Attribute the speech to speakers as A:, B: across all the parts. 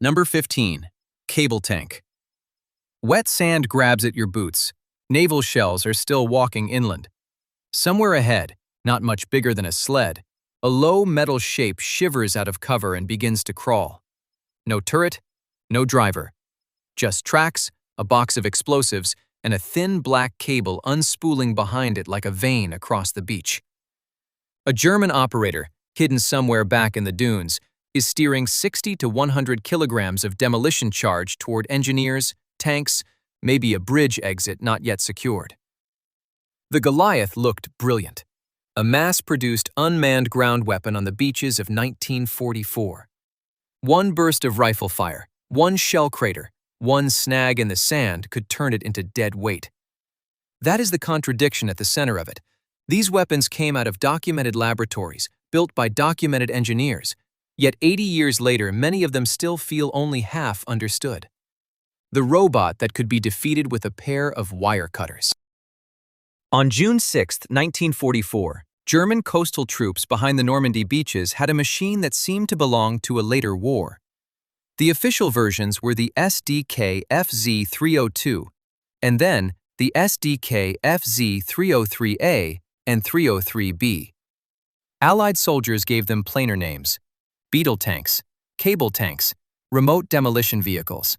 A: Number 15. Cable tank. Wet sand grabs at your boots. Naval shells are still walking inland. Somewhere ahead, not much bigger than a sled, a low metal shape shivers out of cover and begins to crawl. No turret, no driver. Just tracks, a box of explosives, and a thin black cable unspooling behind it like a vein across the beach. A German operator, hidden somewhere back in the dunes, is steering 60 to 100 kilograms of demolition charge toward engineers, tanks, maybe a bridge exit not yet secured. The Goliath looked brilliant, a mass-produced unmanned ground weapon on the beaches of 1944. One burst of rifle fire, one shell crater, one snag in the sand could turn it into dead weight. That is the contradiction at the center of it. These weapons came out of documented laboratories, built by documented engineers, yet 80 years later many of them still feel only half understood. The robot that could be defeated with a pair of wire cutters. On June 6, 1944, German coastal troops behind the Normandy beaches had a machine that seemed to belong to a later war. The official versions were the SDK FZ-302, and then the SDK FZ-303A and 303B. Allied soldiers gave them plainer names: beetle tanks, cable tanks, remote demolition vehicles.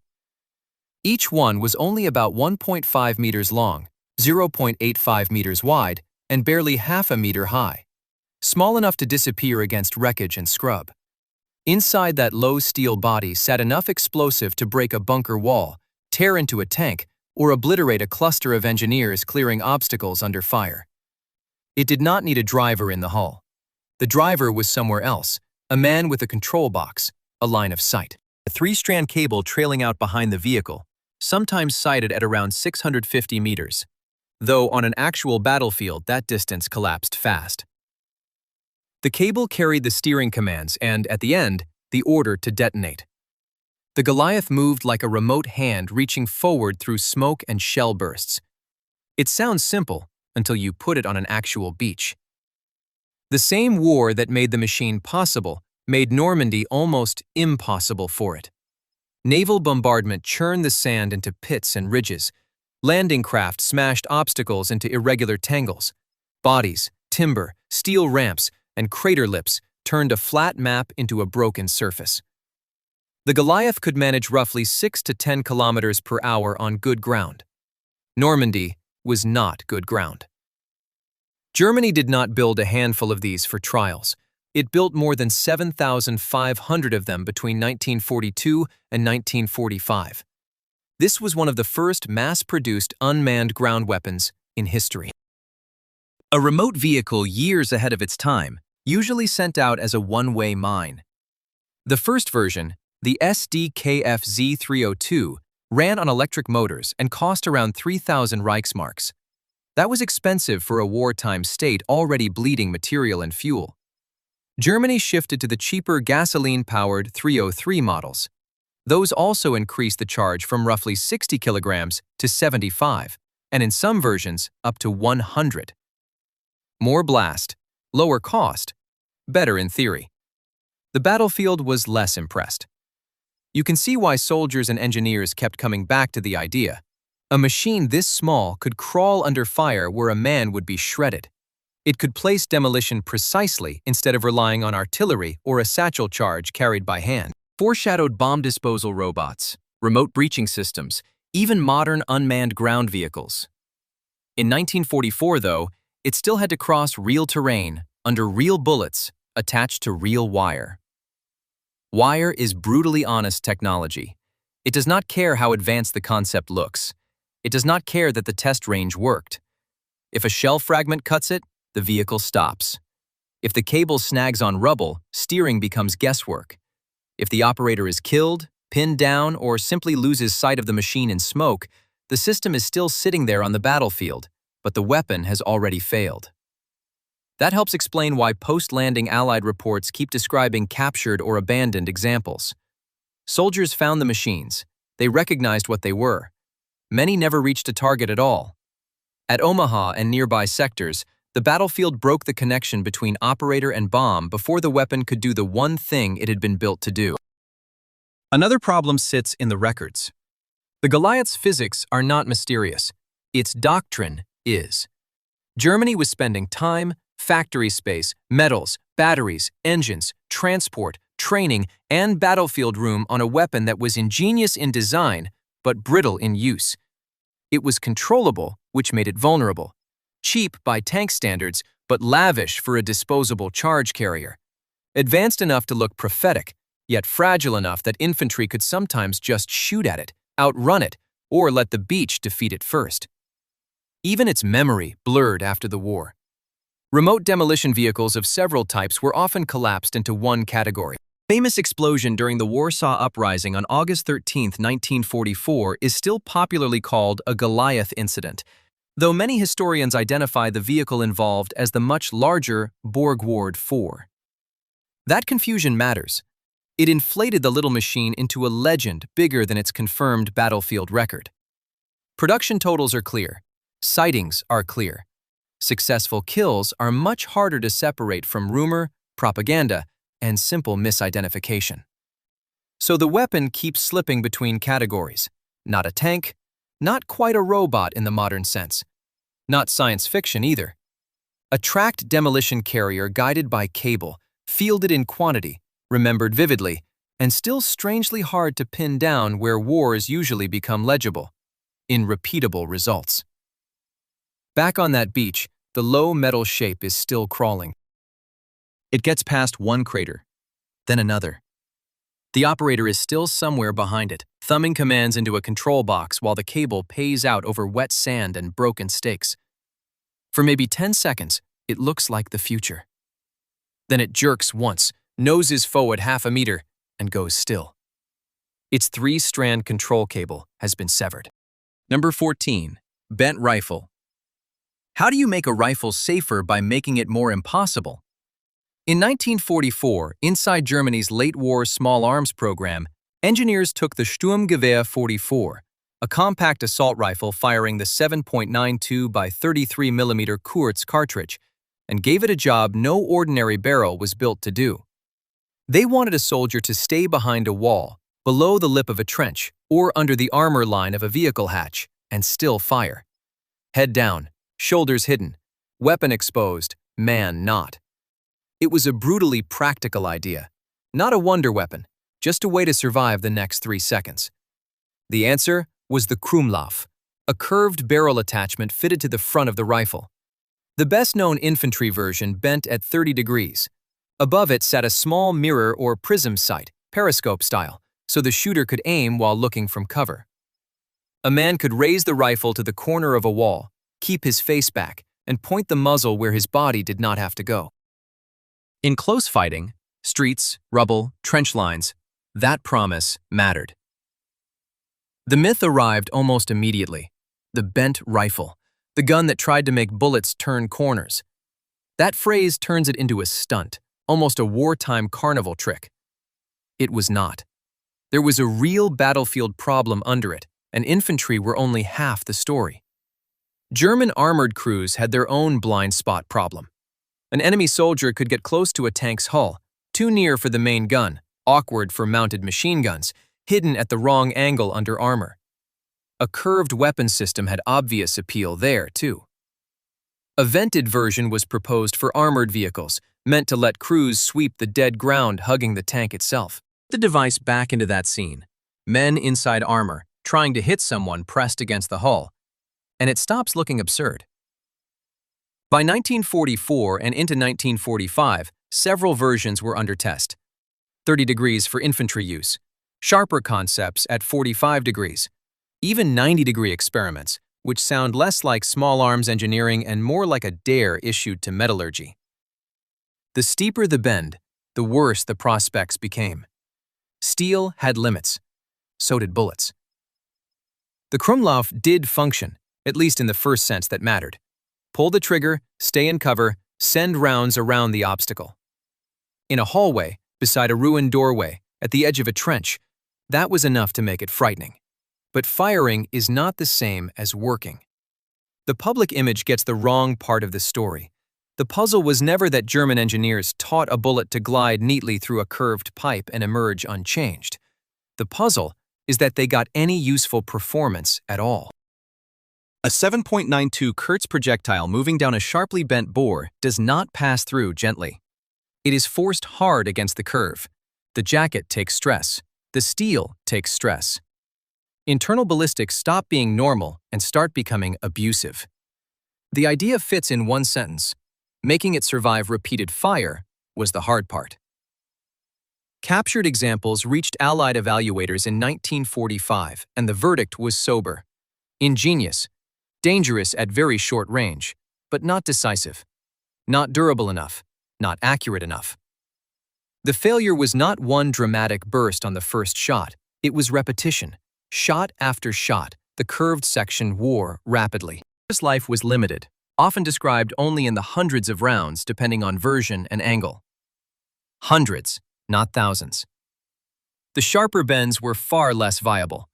A: Each one was only about 1.5 meters long, 0.85 meters wide, and barely half a meter high, small enough to disappear against wreckage and scrub. Inside that low steel body sat enough explosive to break a bunker wall, tear into a tank, or obliterate a cluster of engineers clearing obstacles under fire. It did not need a driver in the hull. The driver was somewhere else, a man with a control box, a line of sight. A three-strand cable trailing out behind the vehicle, sometimes sighted at around 650 meters, though on an actual battlefield that distance collapsed fast. The cable carried the steering commands and, at the end, the order to detonate. The Goliath moved like a remote hand reaching forward through smoke and shell bursts. It sounds simple until you put it on an actual beach. The same war that made the machine possible made Normandy almost impossible for it. Naval bombardment churned the sand into pits and ridges. Landing craft smashed obstacles into irregular tangles. Bodies, timber, steel ramps, and crater lips turned a flat map into a broken surface. The Goliath could manage roughly 6 to 10 kilometers per hour on good ground. Normandy was not good ground. Germany did not build a handful of these for trials. It built more than 7,500 of them between 1942 and 1945. This was one of the first mass-produced unmanned ground weapons in history. A remote vehicle years ahead of its time, usually sent out as a one-way mine. The first version, the SDKFZ-302, ran on electric motors and cost around 3,000 Reichsmarks. That was expensive for a wartime state already bleeding material and fuel. Germany shifted to the cheaper gasoline-powered 303 models. Those also increased the charge from roughly 60 kilograms to 75, and in some versions up to 100. More blast, lower cost, better in theory. The battlefield was less impressed. You can see why soldiers and engineers kept coming back to the idea. A machine this small could crawl under fire where a man would be shredded. It could place demolition precisely instead of relying on artillery or a satchel charge carried by hand. Foreshadowed bomb disposal robots, remote breaching systems, even modern unmanned ground vehicles. In 1944, though, it still had to cross real terrain, under real bullets, attached to real wire. Wire is brutally honest technology. It does not care how advanced the concept looks. It does not care that the test range worked. If a shell fragment cuts it, the vehicle stops. If the cable snags on rubble, steering becomes guesswork. If the operator is killed, pinned down, or simply loses sight of the machine in smoke, the system is still sitting there on the battlefield, but the weapon has already failed. That helps explain why post-landing Allied reports keep describing captured or abandoned examples. Soldiers found the machines. They recognized what they were. Many never reached a target at all. At Omaha and nearby sectors, the battlefield broke the connection between operator and bomb before the weapon could do the one thing it had been built to do. Another problem sits in the records. The Goliath's physics are not mysterious. Its doctrine is. Germany was spending time, factory space, metals, batteries, engines, transport, training, and battlefield room on a weapon that was ingenious in design, but brittle in use. It was controllable, which made it vulnerable. Cheap by tank standards, but lavish for a disposable charge carrier. Advanced enough to look prophetic, yet fragile enough that infantry could sometimes just shoot at it, outrun it, or let the beach defeat it first. Even its memory blurred after the war. Remote demolition vehicles of several types were often collapsed into one category. Famous explosion during the Warsaw Uprising on August 13, 1944 is still popularly called a Goliath incident, though many historians identify the vehicle involved as the much larger Borgward 4. That confusion matters. It inflated the little machine into a legend bigger than its confirmed battlefield record. Production totals are clear. Sightings are clear. Successful kills are much harder to separate from rumor, propaganda, and simple misidentification. So the weapon keeps slipping between categories. Not a tank, not quite a robot in the modern sense. Not science fiction either. A tracked demolition carrier guided by cable, fielded in quantity, remembered vividly, and still strangely hard to pin down where wars usually become legible, in repeatable results. Back on that beach, the low metal shape is still crawling. It gets past one crater, then another. The operator is still somewhere behind it, thumbing commands into a control box while the cable pays out over wet sand and broken stakes. For maybe 10 seconds, it looks like the future. Then it jerks once, noses forward half a meter, and goes still. Its 3-strand control cable has been severed. Number 14. Bent rifle. How do you make a rifle safer by making it more impossible? In 1944, inside Germany's late-war small arms program, engineers took the Sturmgewehr 44, a compact assault rifle firing the 7.92 by 33 mm Kurz cartridge, and gave it a job no ordinary barrel was built to do. They wanted a soldier to stay behind a wall, below the lip of a trench, or under the armor line of a vehicle hatch, and still fire. Head down, shoulders hidden, weapon exposed, man not. It was a brutally practical idea, not a wonder weapon, just a way to survive the next 3 seconds. The answer was the Krummlauf, a curved barrel attachment fitted to the front of the rifle. The best-known infantry version bent at 30 degrees. Above it sat a small mirror or prism sight, periscope style, so the shooter could aim while looking from cover. A man could raise the rifle to the corner of a wall, keep his face back, and point the muzzle where his body did not have to go. In close fighting, streets, rubble, trench lines, that promise mattered. The myth arrived almost immediately. The bent rifle, the gun that tried to make bullets turn corners. That phrase turns it into a stunt, almost a wartime carnival trick. It was not. There was a real battlefield problem under it, and infantry were only half the story. German armored crews had their own blind spot problem. An enemy soldier could get close to a tank's hull, too near for the main gun, awkward for mounted machine guns, hidden at the wrong angle under armor. A curved weapon system had obvious appeal there, too. A vented version was proposed for armored vehicles, meant to let crews sweep the dead ground hugging the tank itself. Put the device back into that scene. Men inside armor, trying to hit someone pressed against the hull, and it stops looking absurd. By 1944 and into 1945, several versions were under test. 30 degrees for infantry use, sharper concepts at 45 degrees, even 90-degree experiments, which sound less like small arms engineering and more like a dare issued to metallurgy. The steeper the bend, the worse the prospects became. Steel had limits. So did bullets. The Krummlauf did function, at least in the first sense that mattered. Pull the trigger, stay in cover, send rounds around the obstacle. In a hallway, beside a ruined doorway, at the edge of a trench, that was enough to make it frightening. But firing is not the same as working. The public image gets the wrong part of the story. The puzzle was never that German engineers taught a bullet to glide neatly through a curved pipe and emerge unchanged. The puzzle is that they got any useful performance at all. A 7.92 Kurtz projectile moving down a sharply bent bore does not pass through gently. It is forced hard against the curve. The jacket takes stress. The steel takes stress. Internal ballistics stop being normal and start becoming abusive. The idea fits in one sentence. Making it survive repeated fire was the hard part. Captured examples reached Allied evaluators in 1945, and the verdict was sober. Ingenious, dangerous at very short range, but not decisive. Not durable enough, not accurate enough. The failure was not one dramatic burst on the first shot. It was repetition. Shot after shot, the curved section wore rapidly. His life was limited, often described only in the hundreds of rounds depending on version and angle. Hundreds, not thousands. The sharper bends were far less viable.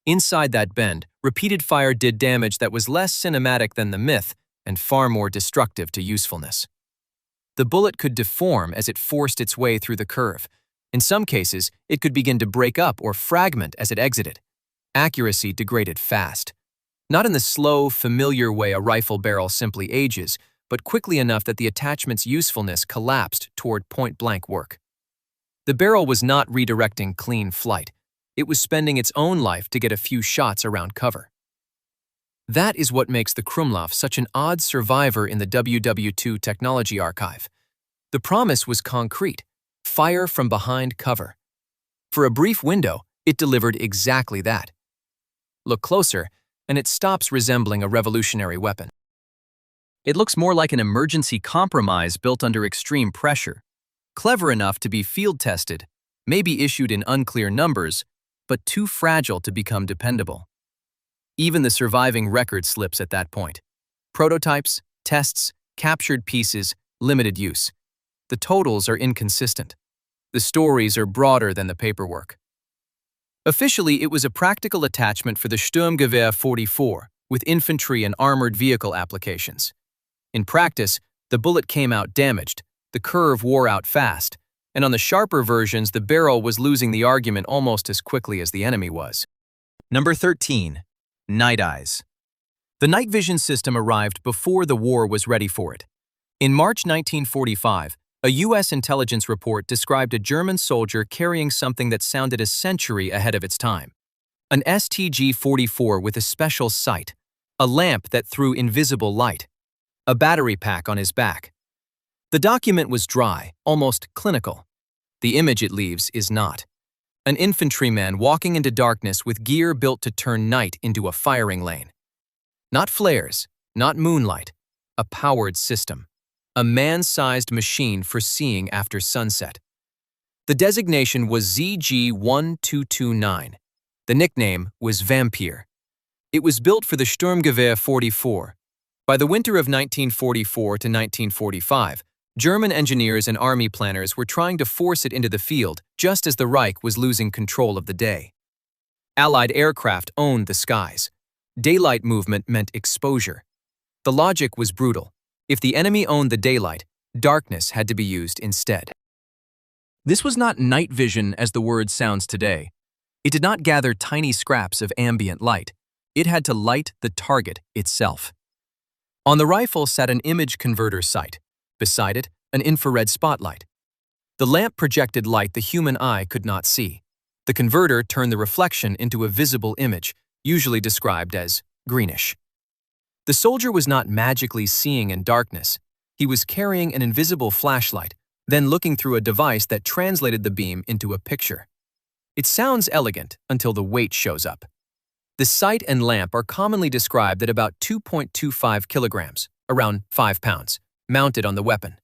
A: Inside that bend, repeated fire did damage that was less cinematic than the myth and far more destructive to usefulness. The bullet could deform as it forced its way through the curve. In some cases, it could begin to break up or fragment as it exited. Accuracy degraded fast. Not in the slow, familiar way a rifle barrel simply ages, but quickly enough that the attachment's usefulness collapsed toward point-blank work. The barrel was not redirecting clean flight. It was spending its own life to get a few shots around cover. That is what makes the Krummlauf such an odd survivor in the WW2 technology archive. The promise was concrete: fire from behind cover. For a brief window, it delivered exactly that. Look closer, and it stops resembling a revolutionary weapon. It looks more like an emergency compromise built under extreme pressure. Clever enough to be field-tested, maybe issued in unclear numbers, but too fragile to become dependable. Even the surviving record slips at that point. Prototypes, tests, captured pieces, limited use. The totals are inconsistent. The stories are broader than the paperwork. Officially, it was a practical attachment for the Sturmgewehr 44 with infantry and armored vehicle applications. In practice, the bullet came out damaged, the curve wore out fast, and on the sharper versions, the barrel was losing the argument almost as quickly as the enemy was. Number 13. Night eyes. The night vision system arrived before the war was ready for it. In March 1945, a U.S. intelligence report described a German soldier carrying something that sounded a century ahead of its time. An STG-44 with a special sight, a lamp that threw invisible light, a battery pack on his back. The document was dry, almost clinical. The image it leaves is not. An infantryman walking into darkness with gear built to turn night into a firing lane. Not flares, not moonlight, a powered system. A man-sized machine for seeing after sunset. The designation was ZG-1229. The nickname was Vampir. It was built for the Sturmgewehr 44. By the winter of 1944 to 1945, German engineers and army planners were trying to force it into the field just as the Reich was losing control of the day. Allied aircraft owned the skies. Daylight movement meant exposure. The logic was brutal. If the enemy owned the daylight, darkness had to be used instead. This was not night vision as the word sounds today. It did not gather tiny scraps of ambient light. It had to light the target itself. On the rifle sat an image converter sight. Beside it, an infrared spotlight. The lamp projected light the human eye could not see. The converter turned the reflection into a visible image, usually described as greenish. The soldier was not magically seeing in darkness. He was carrying an invisible flashlight, then looking through a device that translated the beam into a picture. It sounds elegant until the weight shows up. The sight and lamp are commonly described at about 2.25 kilograms, around 5 pounds. Mounted on the weapon.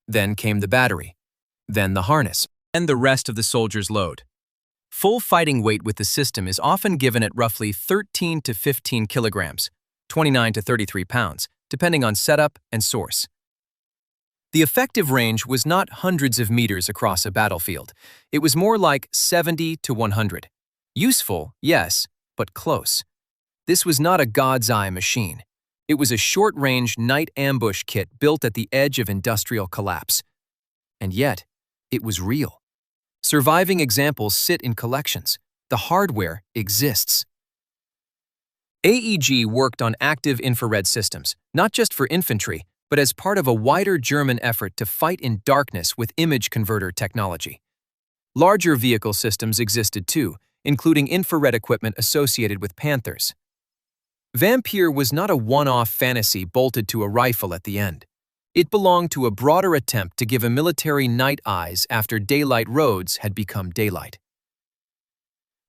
A: Then came the battery, then the harness, and the rest of the soldier's load. Full fighting weight with the system is often given at roughly 13 to 15 kilograms, 29 to 33 pounds, depending on setup and source. The effective range was not hundreds of meters across a battlefield. It was more like 70 to 100. Useful, yes, but close. This was not a God's eye machine. It was a short-range night ambush kit built at the edge of industrial collapse. And yet, it was real. Surviving examples sit in collections. The hardware exists. AEG worked on active infrared systems, not just for infantry, but as part of a wider German effort to fight in darkness with image converter technology. Larger vehicle systems existed too, including infrared equipment associated with Panthers. Vampir was not a one-off fantasy bolted to a rifle at the end. It belonged to a broader attempt to give a military night eyes after daylight roads had become daylight.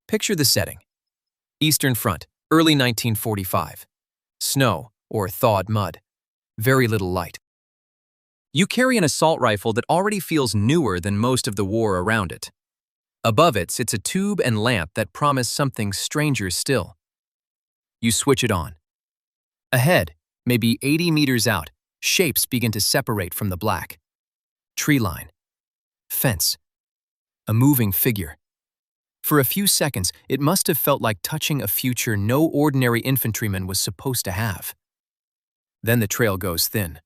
A: Picture the setting. Eastern Front, early 1945. Snow, or thawed mud. Very little light. You carry an assault rifle that already feels newer than most of the war around it. Above it sits a tube and lamp that promise something stranger still. You switch it on. Ahead, maybe 80 meters out, shapes begin to separate from the black. Tree line. Fence. A moving figure. For a few seconds, it must have felt like touching a future no ordinary infantryman was supposed to have. Then the trail goes thin.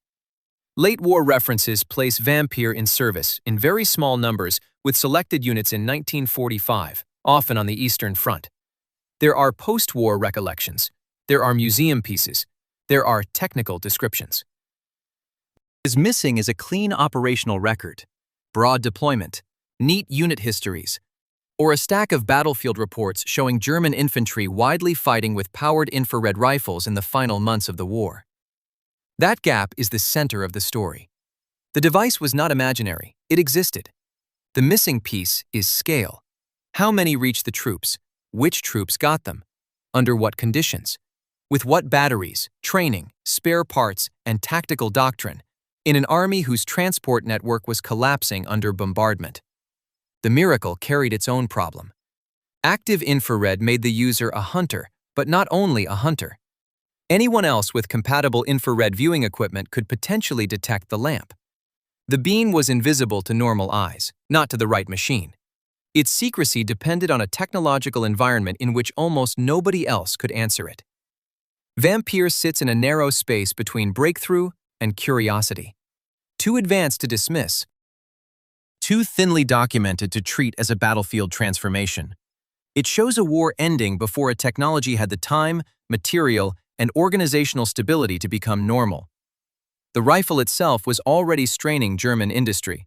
A: Late war references place Vampir in service in very small numbers with selected units in 1945, often on the Eastern Front. There are post-war recollections. There are museum pieces. There are technical descriptions. What is missing is a clean operational record, broad deployment, neat unit histories, or a stack of battlefield reports showing German infantry widely fighting with powered infrared rifles in the final months of the war. That gap is the center of the story. The device was not imaginary, it existed. The missing piece is scale. How many reached the troops? Which troops got them? Under what conditions? With what batteries, training, spare parts, and tactical doctrine, in an army whose transport network was collapsing under bombardment? The miracle carried its own problem. Active infrared made the user a hunter, but not only a hunter. Anyone else with compatible infrared viewing equipment could potentially detect the lamp. The beam was invisible to normal eyes, not to the right machine. Its secrecy depended on a technological environment in which almost nobody else could answer it. Vampir sits in a narrow space between breakthrough and curiosity. Too advanced to dismiss. Too thinly documented to treat as a battlefield transformation. It shows a war ending before a technology had the time, material, and organizational stability to become normal. The rifle itself was already straining German industry.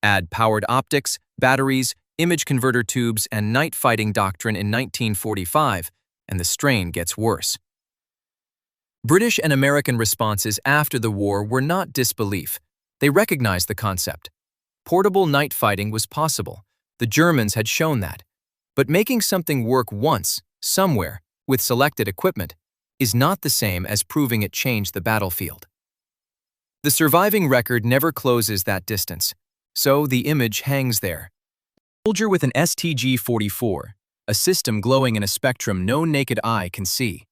A: Add powered optics, batteries, image converter tubes, and night fighting doctrine in 1945, and the strain gets worse. British and American responses after the war were not disbelief. They recognized the concept. Portable night fighting was possible. The Germans had shown that. But making something work once, somewhere, with selected equipment, is not the same as proving it changed the battlefield. The surviving record never closes that distance, so the image hangs there. A soldier with an STG-44, a system glowing in a spectrum no naked eye can see.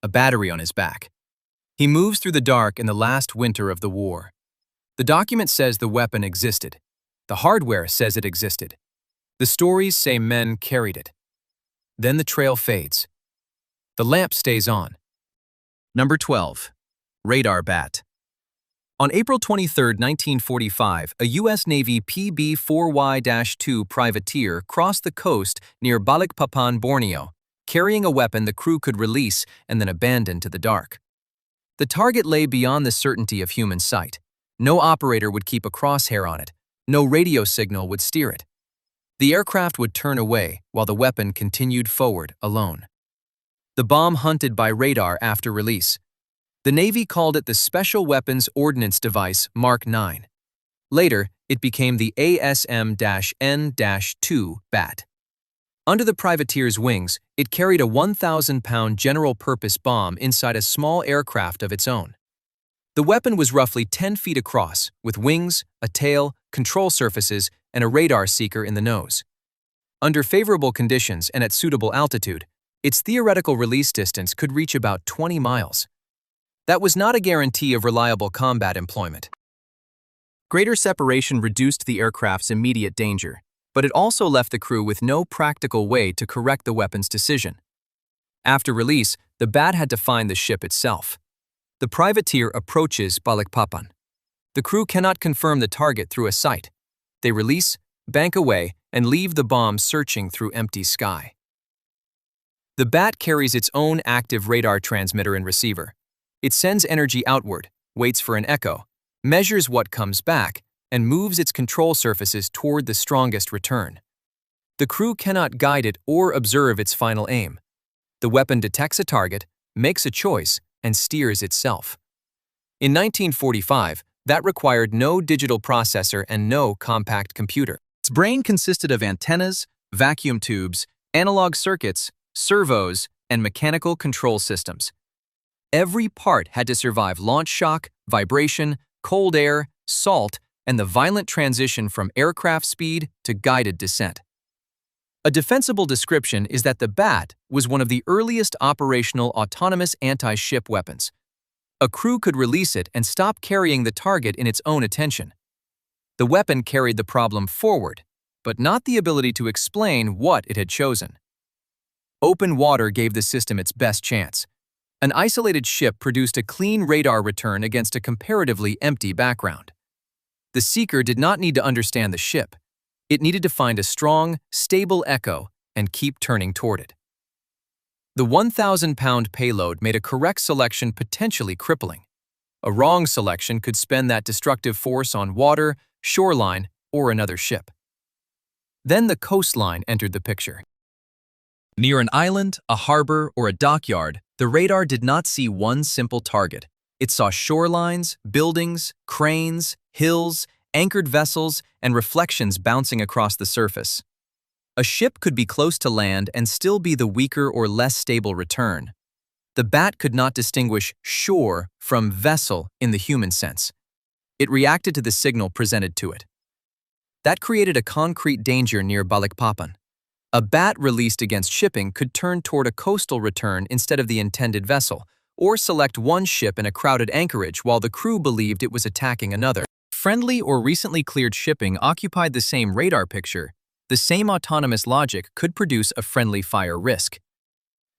A: A battery on his back. He moves through the dark in the last winter of the war. The document says the weapon existed. The hardware says it existed. The stories say men carried it. Then the trail fades. The lamp stays on. Number 12. Radar Bat. On April 23, 1945, a U.S. Navy PB-4Y-2 privateer crossed the coast near Balikpapan, Borneo, carrying a weapon the crew could release and then abandon to the dark. The target lay beyond the certainty of human sight. No operator would keep a crosshair on it. No radio signal would steer it. The aircraft would turn away while the weapon continued forward alone. The bomb hunted by radar after release. The Navy called it the Special Weapons Ordnance Device Mark 9. Later, it became the ASM-N-2 BAT. Under the privateer's wings, it carried a 1,000-pound general-purpose bomb inside a small aircraft of its own. The weapon was roughly 10 feet across, with wings, a tail, control surfaces, and a radar seeker in the nose. Under favorable conditions and at suitable altitude, its theoretical release distance could reach about 20 miles. That was not a guarantee of reliable combat employment. Greater separation reduced the aircraft's immediate danger, but it also left the crew with no practical way to correct the weapon's decision. After release, the BAT had to find the ship itself. The privateer approaches Balikpapan. The crew cannot confirm the target through a sight. They release, bank away, and leave the bomb searching through empty sky. The bat carries its own active radar transmitter and receiver. It sends energy outward, waits for an echo, measures what comes back, and moves its control surfaces toward the strongest return. The crew cannot guide it or observe its final aim. The weapon detects a target, makes a choice, and steers itself. In 1945, that required no digital processor and no compact computer. Its brain consisted of antennas, vacuum tubes, analog circuits, servos, and mechanical control systems. Every part had to survive launch shock, vibration, cold air, salt, and the violent transition from aircraft speed to guided descent. A defensible description is that the bat was one of the earliest operational autonomous anti-ship weapons. A crew could release it and stop carrying the target in its own attention. The weapon carried the problem forward, but not the ability to explain what it had chosen. Open water gave the system its best chance. An isolated ship produced a clean radar return against a comparatively empty background. The seeker did not need to understand the ship. It needed to find a strong, stable echo and keep turning toward it. The 1,000-pound payload made a correct selection potentially crippling. A wrong selection could spend that destructive force on water, shoreline, or another ship. Then the coastline entered the picture. Near an island, a harbor, or a dockyard, the radar did not see one simple target. It saw shorelines, buildings, cranes, hills, anchored vessels, and reflections bouncing across the surface. A ship could be close to land and still be the weaker or less stable return. The bat could not distinguish shore from vessel in the human sense. It reacted to the signal presented to it. That created a concrete danger near Balikpapan. A bat released against shipping could turn toward a coastal return instead of the intended vessel, or select one ship in a crowded anchorage while the crew believed it was attacking another. Friendly or recently cleared shipping occupied the same radar picture. The same autonomous logic could produce a friendly fire risk.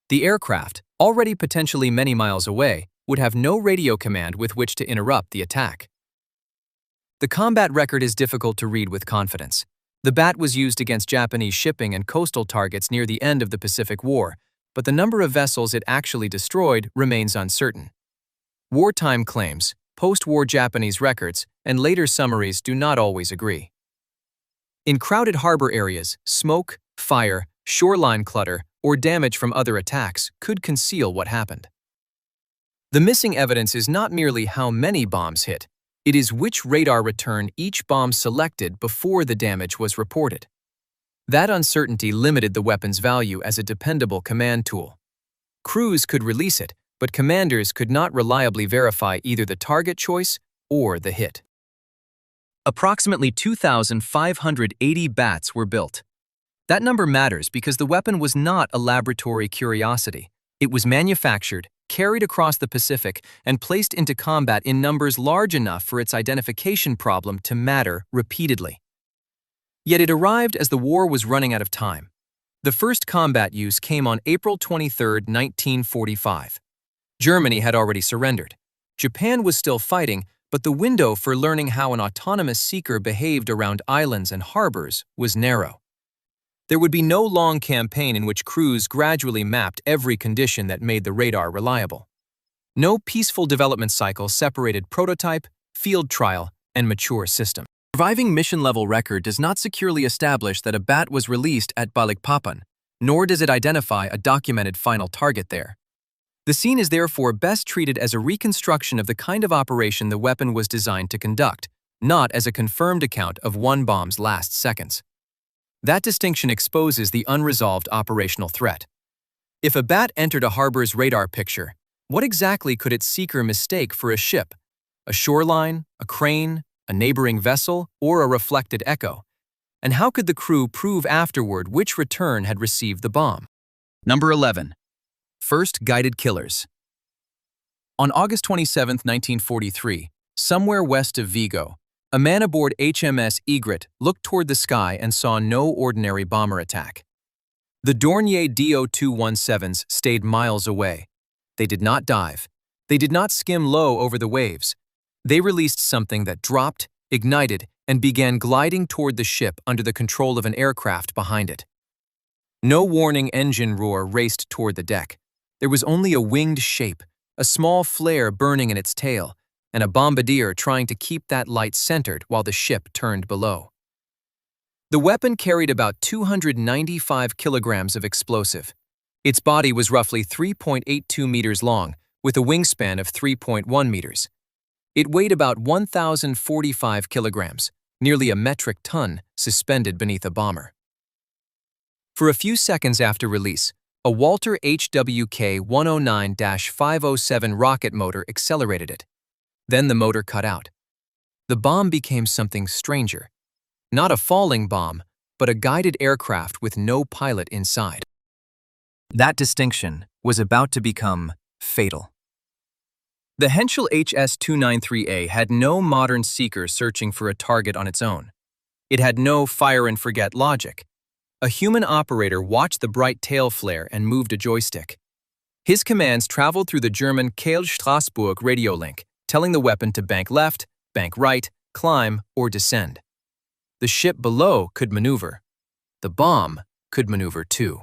A: The aircraft, already potentially many miles away, would have no radio command with which to interrupt the attack. The combat record is difficult to read with confidence. The bat was used against Japanese shipping and coastal targets near the end of the Pacific War, but the number of vessels it actually destroyed remains uncertain. Wartime claims, post-war Japanese records, and later summaries do not always agree. In crowded harbor areas, smoke, fire, shoreline clutter, or damage from other attacks could conceal what happened. The missing evidence is not merely how many bombs hit, it is which radar return each bomb selected before the damage was reported. That uncertainty limited the weapon's value as a dependable command tool. Crews could release it, but commanders could not reliably verify either the target choice or the hit. Approximately 2,580 bats were built. That number matters because the weapon was not a laboratory curiosity. It was manufactured, carried across the Pacific, and placed into combat in numbers large enough for its identification problem to matter repeatedly. Yet it arrived as the war was running out of time. The first combat use came on April 23, 1945. Germany had already surrendered. Japan was still fighting, but the window for learning how an autonomous seeker behaved around islands and harbors was narrow. There would be no long campaign in which crews gradually mapped every condition that made the radar reliable. No peaceful development cycle separated prototype, field trial, and mature system. Surviving mission-level record does not securely establish that a bat was released at Balikpapan, nor does it identify a documented final target there. The scene is therefore best treated as a reconstruction of the kind of operation the weapon was designed to conduct, not as a confirmed account of one bomb's last seconds. That distinction exposes the unresolved operational threat. If a bat entered a harbor's radar picture, what exactly could its seeker mistake for a ship? A shoreline, a crane, a neighboring vessel, or a reflected echo? And how could the crew prove afterward which return had received the bomb? Number 11. First guided killers. On August 27, 1943, somewhere west of Vigo, a man aboard HMS Egret looked toward the sky and saw no ordinary bomber attack. The Dornier Do-217s stayed miles away. They did not dive. They did not skim low over the waves. They released something that dropped, ignited, and began gliding toward the ship under the control of an aircraft behind it. No warning engine roar raced toward the deck. There was only a winged shape, a small flare burning in its tail, and a bombardier trying to keep that light centered while the ship turned below. The weapon carried about 295 kilograms of explosive. Its body was roughly 3.82 meters long, with a wingspan of 3.1 meters. It weighed about 1,045 kilograms, nearly a metric ton, suspended beneath a bomber. For a few seconds after release, a Walter HWK 109-507 rocket motor accelerated it. Then the motor cut out. The bomb became something stranger. Not a falling bomb, but a guided aircraft with no pilot inside. That distinction was about to become fatal. The Henschel HS-293A had no modern seeker searching for a target on its own. It had no fire-and-forget logic. A human operator watched the bright tail flare and moved a joystick. His commands traveled through the German Kehl-Strasbourg radio link, telling the weapon to bank left, bank right, climb, or descend. The ship below could maneuver. The bomb could maneuver too.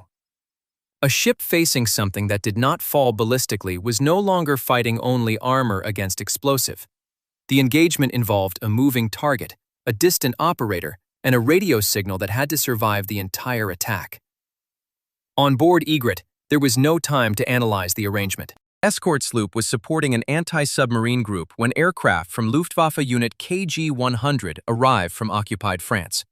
A: A ship facing something that did not fall ballistically was no longer fighting only armor against explosive. The engagement involved a moving target, a distant operator, and a radio signal that had to survive the entire attack. On board Egret, there was no time to analyze the arrangement. Escort sloop was supporting an anti-submarine group when aircraft from Luftwaffe Unit KG-100 arrived from occupied France.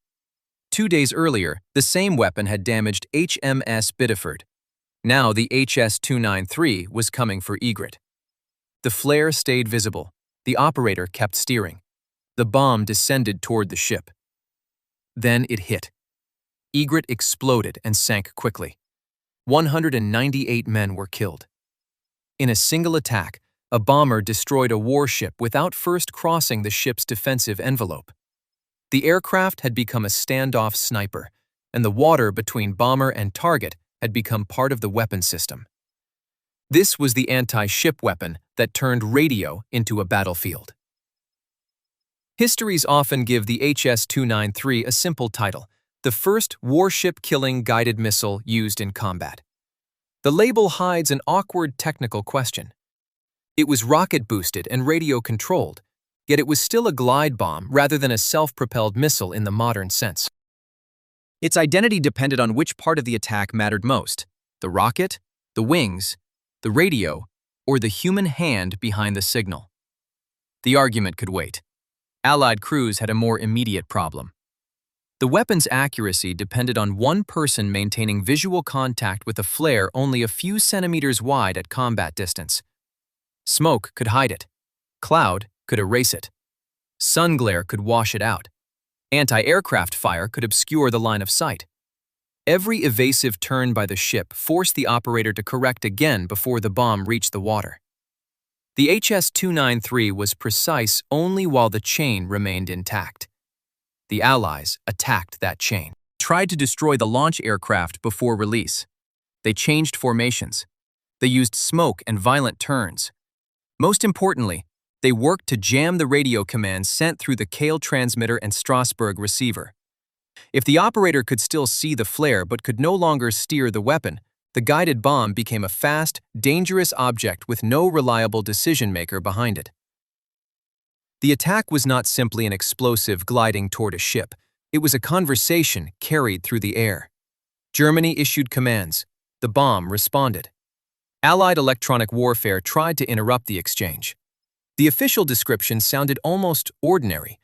A: 2 days earlier, the same weapon had damaged HMS Biddeford. Now the HS-293 was coming for Egret. The flare stayed visible. The operator kept steering. The bomb descended toward the ship. Then it hit. Egret exploded and sank quickly. 198 men were killed. In a single attack, a bomber destroyed a warship without first crossing the ship's defensive envelope. The aircraft had become a standoff sniper, and the water between bomber and target had become part of the weapon system. This was the anti-ship weapon that turned radio into a battlefield. Histories often give the HS-293 a simple title, the first warship-killing guided missile used in combat. The label hides an awkward technical question. It was rocket-boosted and radio-controlled, yet it was still a glide bomb rather than a self-propelled missile in the modern sense. Its identity depended on which part of the attack mattered most: the rocket, the wings, the radio, or the human hand behind the signal. The argument could wait. Allied crews had a more immediate problem. The weapon's accuracy depended on one person maintaining visual contact with a flare only a few centimeters wide at combat distance. Smoke could hide it. Cloud could erase it. Sun glare could wash it out. Anti-aircraft fire could obscure the line of sight. Every evasive turn by the ship forced the operator to correct again before the bomb reached the water. The HS-293 was precise only while the chain remained intact. The Allies attacked that chain, tried to destroy the launch aircraft before release. They changed formations. They used smoke and violent turns. Most importantly, they worked to jam the radio commands sent through the Kehl transmitter and Strasbourg receiver. If the operator could still see the flare but could no longer steer the weapon, the guided bomb became a fast, dangerous object with no reliable decision-maker behind it. The attack was not simply an explosive gliding toward a ship. It was a conversation carried through the air. Germany issued commands. The bomb responded. Allied electronic warfare tried to interrupt the exchange. The official description sounded almost ordinary: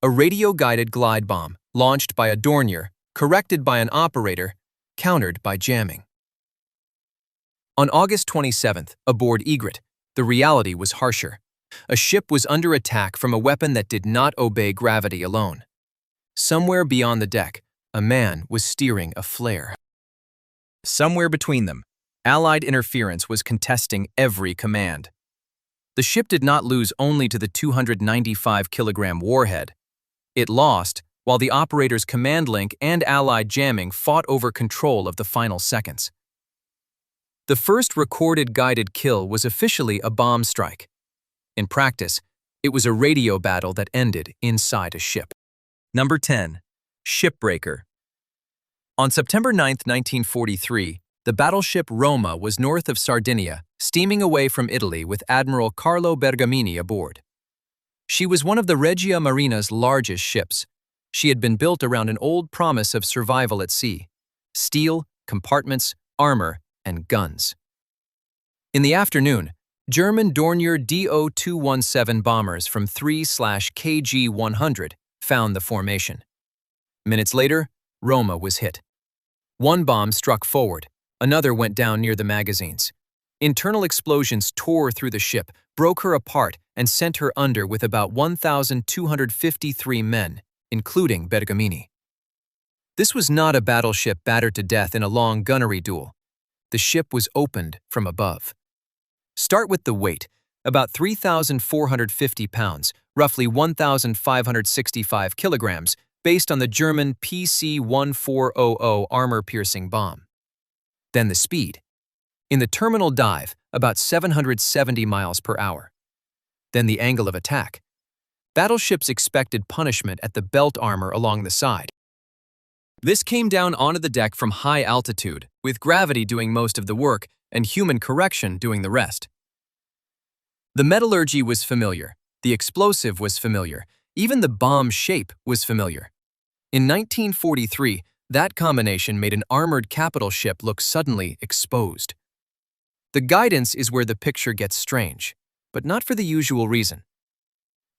A: a radio-guided glide bomb, launched by a Dornier, corrected by an operator, countered by jamming. On August 27th, aboard Egret, the reality was harsher. A ship was under attack from a weapon that did not obey gravity alone. Somewhere beyond the deck, a man was steering a flare. Somewhere between them, Allied interference was contesting every command. The ship did not lose only to the 295-kilogram warhead. It lost while the operator's command link and Allied jamming fought over control of the final seconds. The first recorded guided kill was officially a bomb strike. In practice, it was a radio battle that ended inside a ship. Number 10. Shipbreaker. On September 9, 1943, the battleship Roma was north of Sardinia, steaming away from Italy with Admiral Carlo Bergamini aboard. She was one of the Regia Marina's largest ships. She had been built around an old promise of survival at sea: steel, compartments, armor, and guns. In the afternoon, German Dornier Do-217 bombers from 3/KG-100 found the formation. Minutes later, Roma was hit. One bomb struck forward, another went down near the magazines. Internal explosions tore through the ship, broke her apart, and sent her under with about 1,253 men, including Bergamini. This was not a battleship battered to death in a long gunnery duel. The ship was opened from above. Start with the weight, about 3,450 pounds, roughly 1,565 kilograms, based on the German PC-1400 armor-piercing bomb. Then the speed. In the terminal dive, about 770 miles per hour. Then the angle of attack. Battleships expected punishment at the belt armor along the side. This came down onto the deck from high altitude, with gravity doing most of the work and human correction doing the rest. The metallurgy was familiar, the explosive was familiar, even the bomb shape was familiar. In 1943, that combination made an armored capital ship look suddenly exposed. The guidance is where the picture gets strange, but not for the usual reason.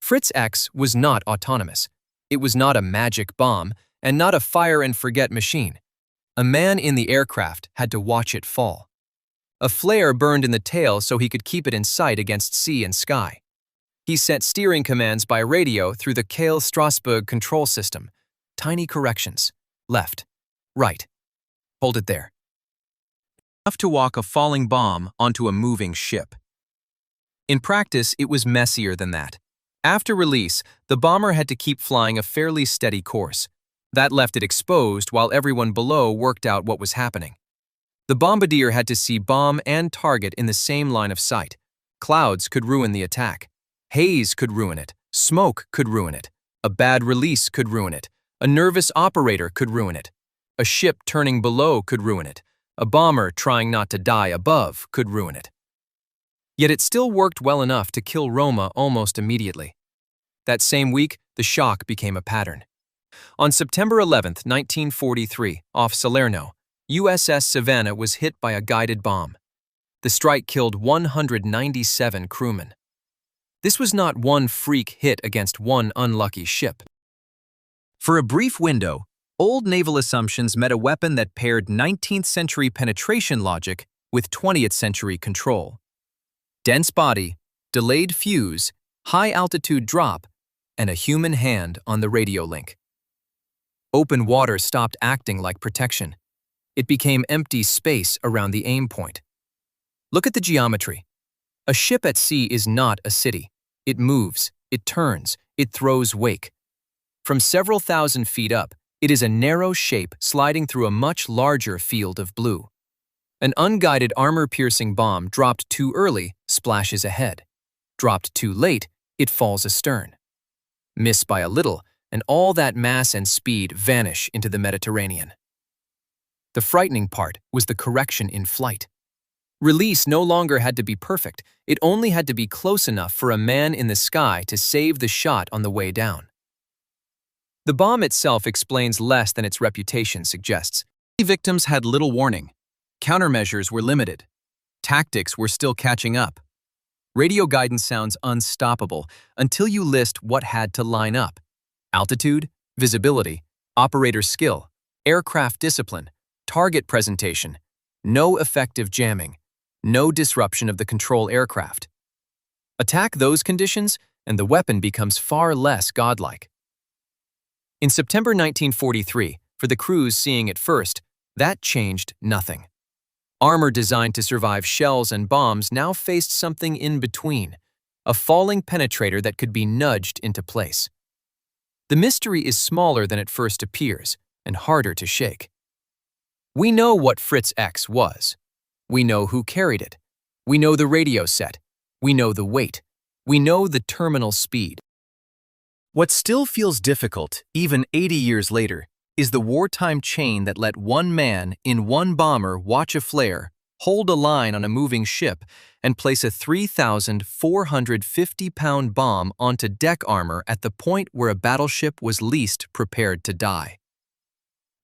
A: Fritz X was not autonomous. It was not a magic bomb, and not a fire-and-forget machine. A man in the aircraft had to watch it fall. A flare burned in the tail so he could keep it in sight against sea and sky. He sent steering commands by radio through the Kehl-Strasbourg control system. Tiny corrections. Left. Right. Hold it there. Enough to walk a falling bomb onto a moving ship. In practice, it was messier than that. After release, the bomber had to keep flying a fairly steady course. That left it exposed while everyone below worked out what was happening. The bombardier had to see bomb and target in the same line of sight. Clouds could ruin the attack. Haze could ruin it. Smoke could ruin it. A bad release could ruin it. A nervous operator could ruin it. A ship turning below could ruin it. A bomber trying not to die above could ruin it. Yet it still worked well enough to kill Roma almost immediately. That same week, the shock became a pattern. On September 11, 1943, off Salerno, USS Savannah was hit by a guided bomb. The strike killed 197 crewmen. This was not one freak hit against one unlucky ship. For a brief window, old naval assumptions met a weapon that paired 19th century penetration logic with 20th century control. Dense body, delayed fuze, high-altitude drop, and a human hand on the radio link. Open water stopped acting like protection. It became empty space around the aim point. Look at the geometry. A ship at sea is not a city. It moves, it turns, it throws wake. From several thousand feet up, it is a narrow shape sliding through a much larger field of blue. An unguided armor-piercing bomb dropped too early splashes ahead. Dropped too late, it falls astern. Miss by a little, and all that mass and speed vanish into the Mediterranean. The frightening part was the correction in flight. Release no longer had to be perfect, it only had to be close enough for a man in the sky to save the shot on the way down. The bomb itself explains less than its reputation suggests. Victims had little warning. Countermeasures were limited. Tactics were still catching up. Radio guidance sounds unstoppable until you list what had to line up. Altitude, visibility, operator skill, aircraft discipline, target presentation, no effective jamming, no disruption of the control aircraft. Attack those conditions, and the weapon becomes far less godlike. In September 1943, for the crews seeing it first, that changed nothing. Armor designed to survive shells and bombs now faced something in between, a falling penetrator that could be nudged into place. The mystery is smaller than it first appears, and harder to shake. We know what Fritz X was. We know who carried it. We know the radio set. We know the weight. We know the terminal speed. What still feels difficult, even 80 years later, is the wartime chain that let one man in one bomber watch a flare, hold a line on a moving ship, and place a 3,450-pound bomb onto deck armor at the point where a battleship was least prepared to die.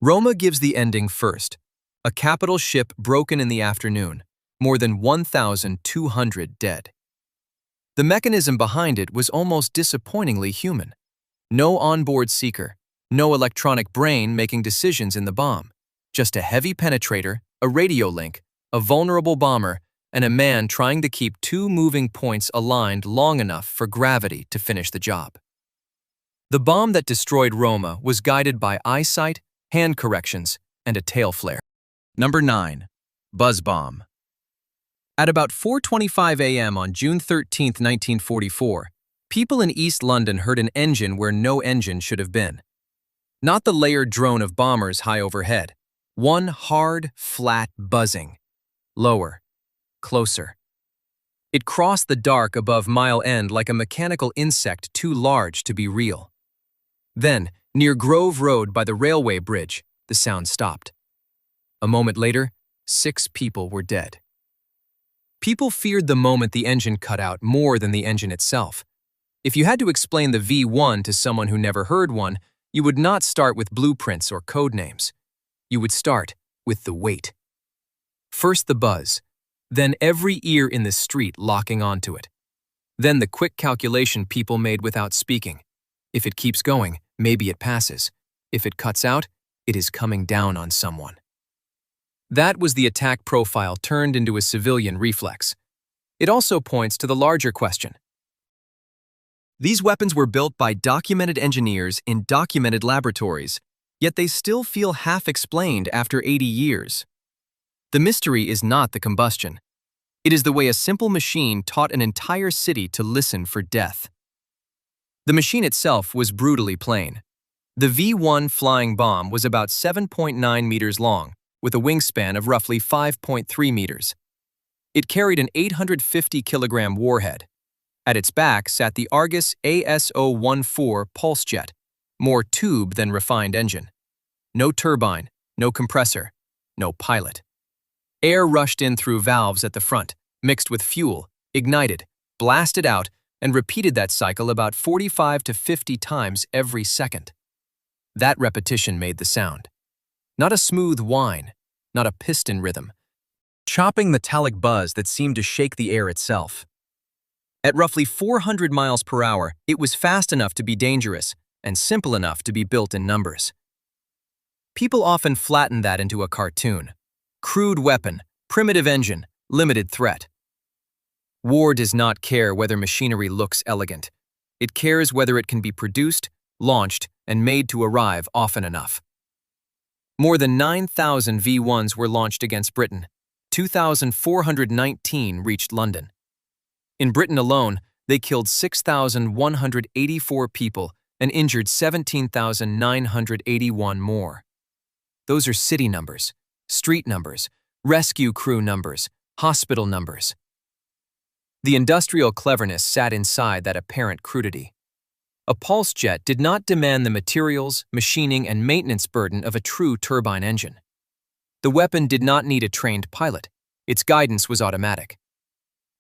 A: Roma gives the ending first. A capital ship broken in the afternoon, more than 1,200 dead. The mechanism behind it was almost disappointingly human. No onboard seeker, no electronic brain making decisions in the bomb, just a heavy penetrator, a radio link, a vulnerable bomber, and a man trying to keep two moving points aligned long enough for gravity to finish the job. The bomb that destroyed Roma was guided by eyesight, hand corrections, and a tail flare. Number 9. Buzz bomb. At about 4:25 a.m. on June 13, 1944, people in East London heard an engine where no engine should have been. Not the layered drone of bombers high overhead. One hard, flat buzzing. Lower. Closer. It crossed the dark above Mile End like a mechanical insect too large to be real. Then, near Grove Road by the railway bridge, the sound stopped. A moment later, 6 people were dead. People feared the moment the engine cut out more than the engine itself. If you had to explain the V1 to someone who never heard one, you would not start with blueprints or code names. You would start with the weight. First the buzz, then every ear in the street locking onto it. Then the quick calculation people made without speaking. If it keeps going, maybe it passes. If it cuts out, it is coming down on someone. That was the attack profile turned into a civilian reflex. It also points to the larger question. These weapons were built by documented engineers in documented laboratories, yet they still feel half-explained after 80 years. The mystery is not the combustion. It is the way a simple machine taught an entire city to listen for death. The machine itself was brutally plain. The V1 flying bomb was about 7.9 meters long, with a wingspan of roughly 5.3 meters. It carried an 850-kilogram warhead. At its back sat the Argus AS014 pulse jet, more tube than refined engine. No turbine, no compressor, no pilot. Air rushed in through valves at the front, mixed with fuel, ignited, blasted out, and repeated that cycle about 45 to 50 times every second. That repetition made the sound. Not a smooth whine, not a piston rhythm. Chopping metallic buzz that seemed to shake the air itself. At roughly 400 miles per hour, it was fast enough to be dangerous and simple enough to be built in numbers. People often flatten that into a cartoon. Crude weapon, primitive engine, limited threat. War does not care whether machinery looks elegant. It cares whether it can be produced, launched, and made to arrive often enough. More than 9,000 V1s were launched against Britain. 2,419 reached London. In Britain alone, they killed 6,184 people and injured 17,981 more. Those are city numbers, street numbers, rescue crew numbers, hospital numbers. The industrial cleverness sat inside that apparent crudity. A pulse jet did not demand the materials, machining, and maintenance burden of a true turbine engine. The weapon did not need a trained pilot. Its guidance was automatic.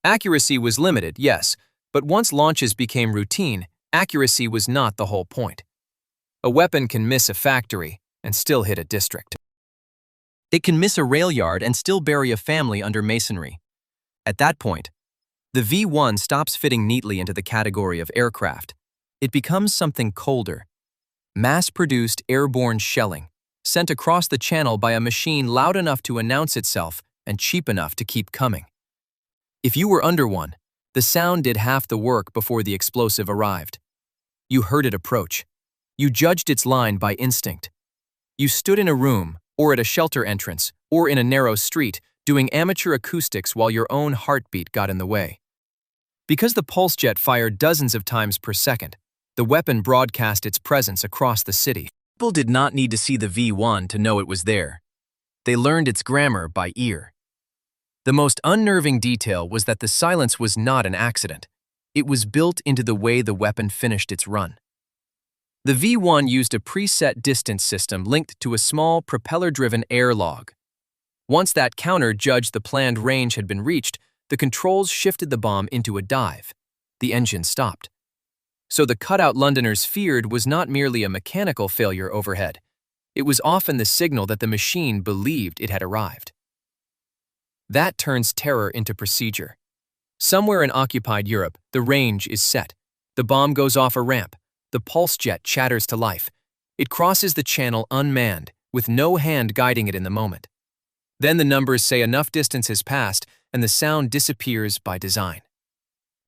A: Accuracy was limited, yes, but once launches became routine, accuracy was not the whole point. A weapon can miss a factory and still hit a district. It can miss a rail yard and still bury a family under masonry. At that point, the V1 stops fitting neatly into the category of aircraft. It becomes something colder. Mass-produced airborne shelling, sent across the channel by a machine loud enough to announce itself and cheap enough to keep coming. If you were under one, the sound did half the work before the explosive arrived. You heard it approach. You judged its line by instinct. You stood in a room, or at a shelter entrance, or in a narrow street, doing amateur acoustics while your own heartbeat got in the way. Because the pulse jet fired dozens of times per second, the weapon broadcast its presence across the city. People did not need to see the V1 to know it was there. They learned its grammar by ear. The most unnerving detail was that the silence was not an accident. It was built into the way the weapon finished its run. The V1 used a preset distance system linked to a small propeller-driven air log. Once that counter judged the planned range had been reached, the controls shifted the bomb into a dive. The engine stopped. So the cutout Londoners feared was not merely a mechanical failure overhead. It was often the signal that the machine believed it had arrived. That turns terror into procedure. Somewhere in occupied Europe, the range is set. The bomb goes off a ramp. The pulse jet chatters to life. It crosses the channel unmanned, with no hand guiding it in the moment. Then the numbers say enough distance has passed, and the sound disappears by design.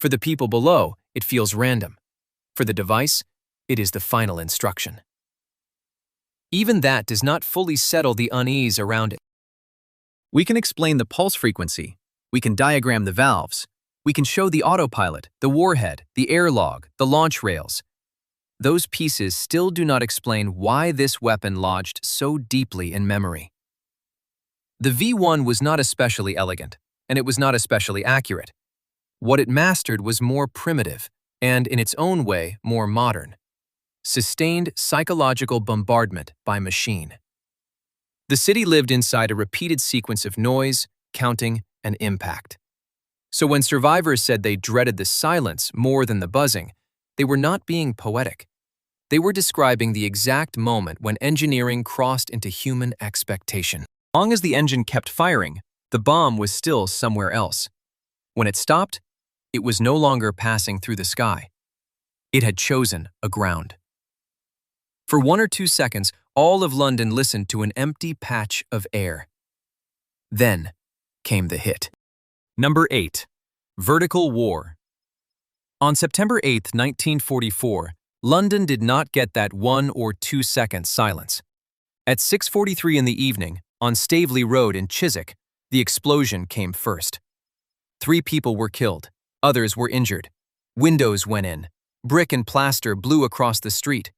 A: For the people below, it feels random. For the device, it is the final instruction. Even that does not fully settle the unease around it. We can explain the pulse frequency. We can diagram the valves. We can show the autopilot, the warhead, the air log, the launch rails. Those pieces still do not explain why this weapon lodged so deeply in memory. The V1 was not especially elegant, and it was not especially accurate. What it mastered was more primitive, and in its own way, more modern. Sustained psychological bombardment by machine. The city lived inside a repeated sequence of noise, counting, and impact. So when survivors said they dreaded the silence more than the buzzing, they were not being poetic. They were describing the exact moment when engineering crossed into human expectation. As long as the engine kept firing, the bomb was still somewhere else. When it stopped, it was no longer passing through the sky. It had chosen a ground. For 1 or 2 seconds, all of London listened to an empty patch of air. Then came the hit. Number 8. Vertical War. On September 8, 1944, London did not get that 1 or 2 second silence. At 6:43 in the evening, on Staveley Road in Chiswick, the explosion came first. 3 people were killed, others were injured. Windows went in. Brick and plaster blew across the street.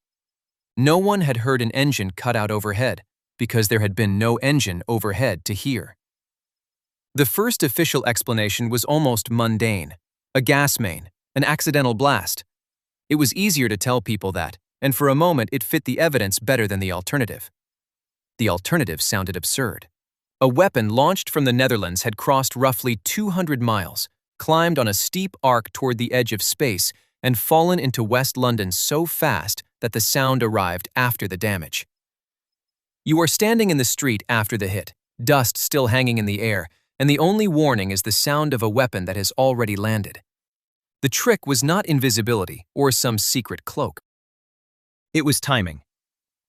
A: No one had heard an engine cut out overhead, because there had been no engine overhead to hear. The first official explanation was almost mundane: a gas main, an accidental blast. It was easier to tell people that, and for a moment it fit the evidence better than the alternative. The alternative sounded absurd. A weapon launched from the Netherlands had crossed roughly 200 miles, climbed on a steep arc toward the edge of space, and fallen into West London so fast that the sound arrived after the damage. You are standing in the street after the hit, dust still hanging in the air, and the only warning is the sound of a weapon that has already landed. The trick was not invisibility or some secret cloak. It was timing.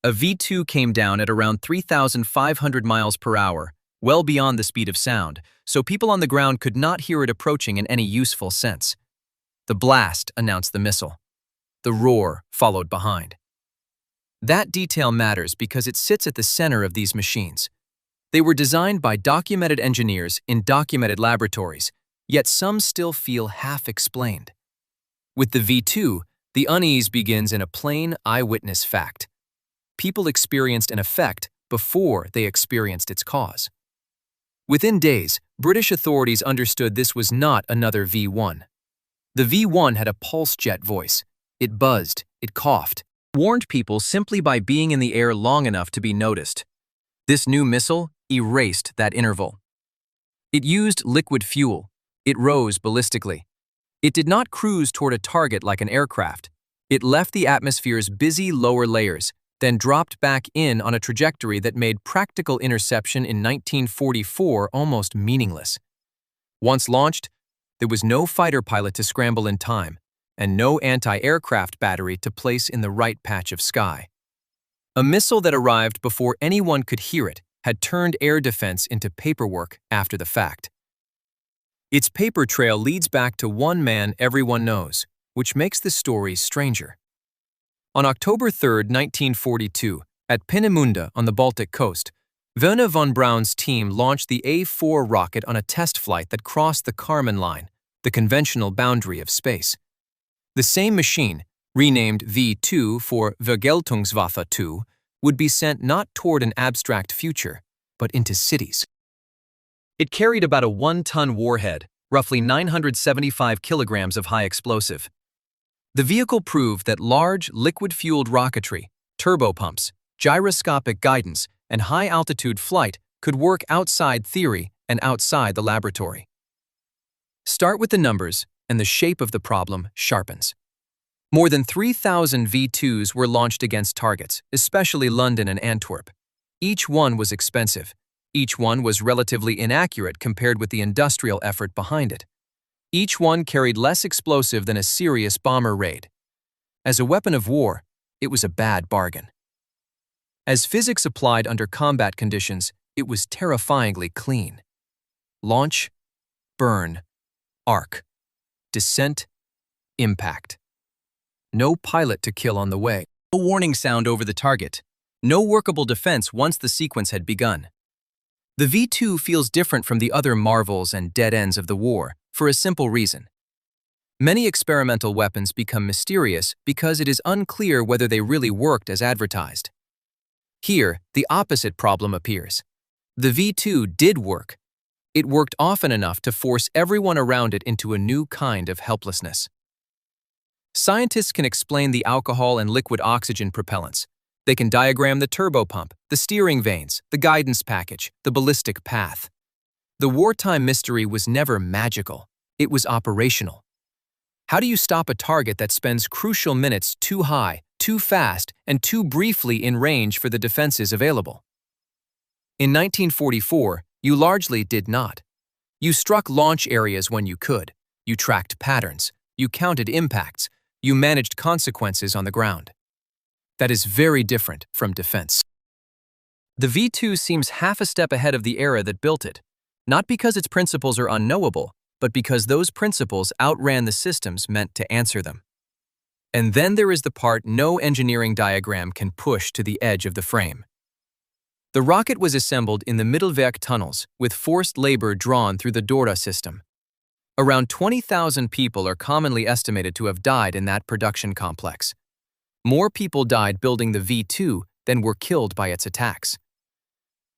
A: A V2 came down at around 3,500 miles per hour, well beyond the speed of sound, so people on the ground could not hear it approaching in any useful sense. The blast announced the missile. The roar followed behind. That detail matters because it sits at the center of these machines. They were designed by documented engineers in documented laboratories, yet some still feel half-explained. With the V2, the unease begins in a plain eyewitness fact. People experienced an effect before they experienced its cause. Within days, British authorities understood this was not another V1. The V1 had a pulse jet voice. It buzzed, it coughed, warned people simply by being in the air long enough to be noticed. This new missile erased that interval. It used liquid fuel. It rose ballistically. It did not cruise toward a target like an aircraft. It left the atmosphere's busy lower layers, then dropped back in on a trajectory that made practical interception in 1944 almost meaningless. Once launched, there was no fighter pilot to scramble in time, and no anti-aircraft battery to place in the right patch of sky. A missile that arrived before anyone could hear it had turned air defense into paperwork after the fact. Its paper trail leads back to one man everyone knows, which makes the story stranger. On October 3, 1942, at Peenemünde on the Baltic coast, Wernher von Braun's team launched the A4 rocket on a test flight that crossed the Kármán line, the conventional boundary of space. The same machine, renamed V2 for Vergeltungswaffe 2, would be sent not toward an abstract future, but into cities. It carried about a 1-ton warhead, roughly 975 kilograms of high explosive. The vehicle proved that large, liquid-fueled rocketry, turbopumps, gyroscopic guidance, and high-altitude flight could work outside theory and outside the laboratory. Start with the numbers, and the shape of the problem sharpens. More than 3,000 V2s were launched against targets, especially London and Antwerp. Each one was expensive. Each one was relatively inaccurate compared with the industrial effort behind it. Each one carried less explosive than a serious bomber raid. As a weapon of war, it was a bad bargain. As physics applied under combat conditions, it was terrifyingly clean. Launch, burn, arc, descent, impact. No pilot to kill on the way. No warning sound over the target. No workable defense once the sequence had begun. The V2 feels different from the other marvels and dead ends of the war for a simple reason. Many experimental weapons become mysterious because it is unclear whether they really worked as advertised. Here, the opposite problem appears. The V2 did work. It worked often enough to force everyone around it into a new kind of helplessness. Scientists can explain the alcohol and liquid oxygen propellants. They can diagram the turbopump, the steering vanes, the guidance package, the ballistic path. The wartime mystery was never magical. It was operational. How do you stop a target that spends crucial minutes too high, too fast, and too briefly in range for the defenses available? In 1944, you largely did not. You struck launch areas when you could. You tracked patterns. You counted impacts. You managed consequences on the ground. That is very different from defense. The V2 seems half a step ahead of the era that built it, not because its principles are unknowable, but because those principles outran the systems meant to answer them. And then there is the part no engineering diagram can push to the edge of the frame. The rocket was assembled in the Mittelwerk tunnels with forced labor drawn through the Dora system. Around 20,000 people are commonly estimated to have died in that production complex. More people died building the V2 than were killed by its attacks.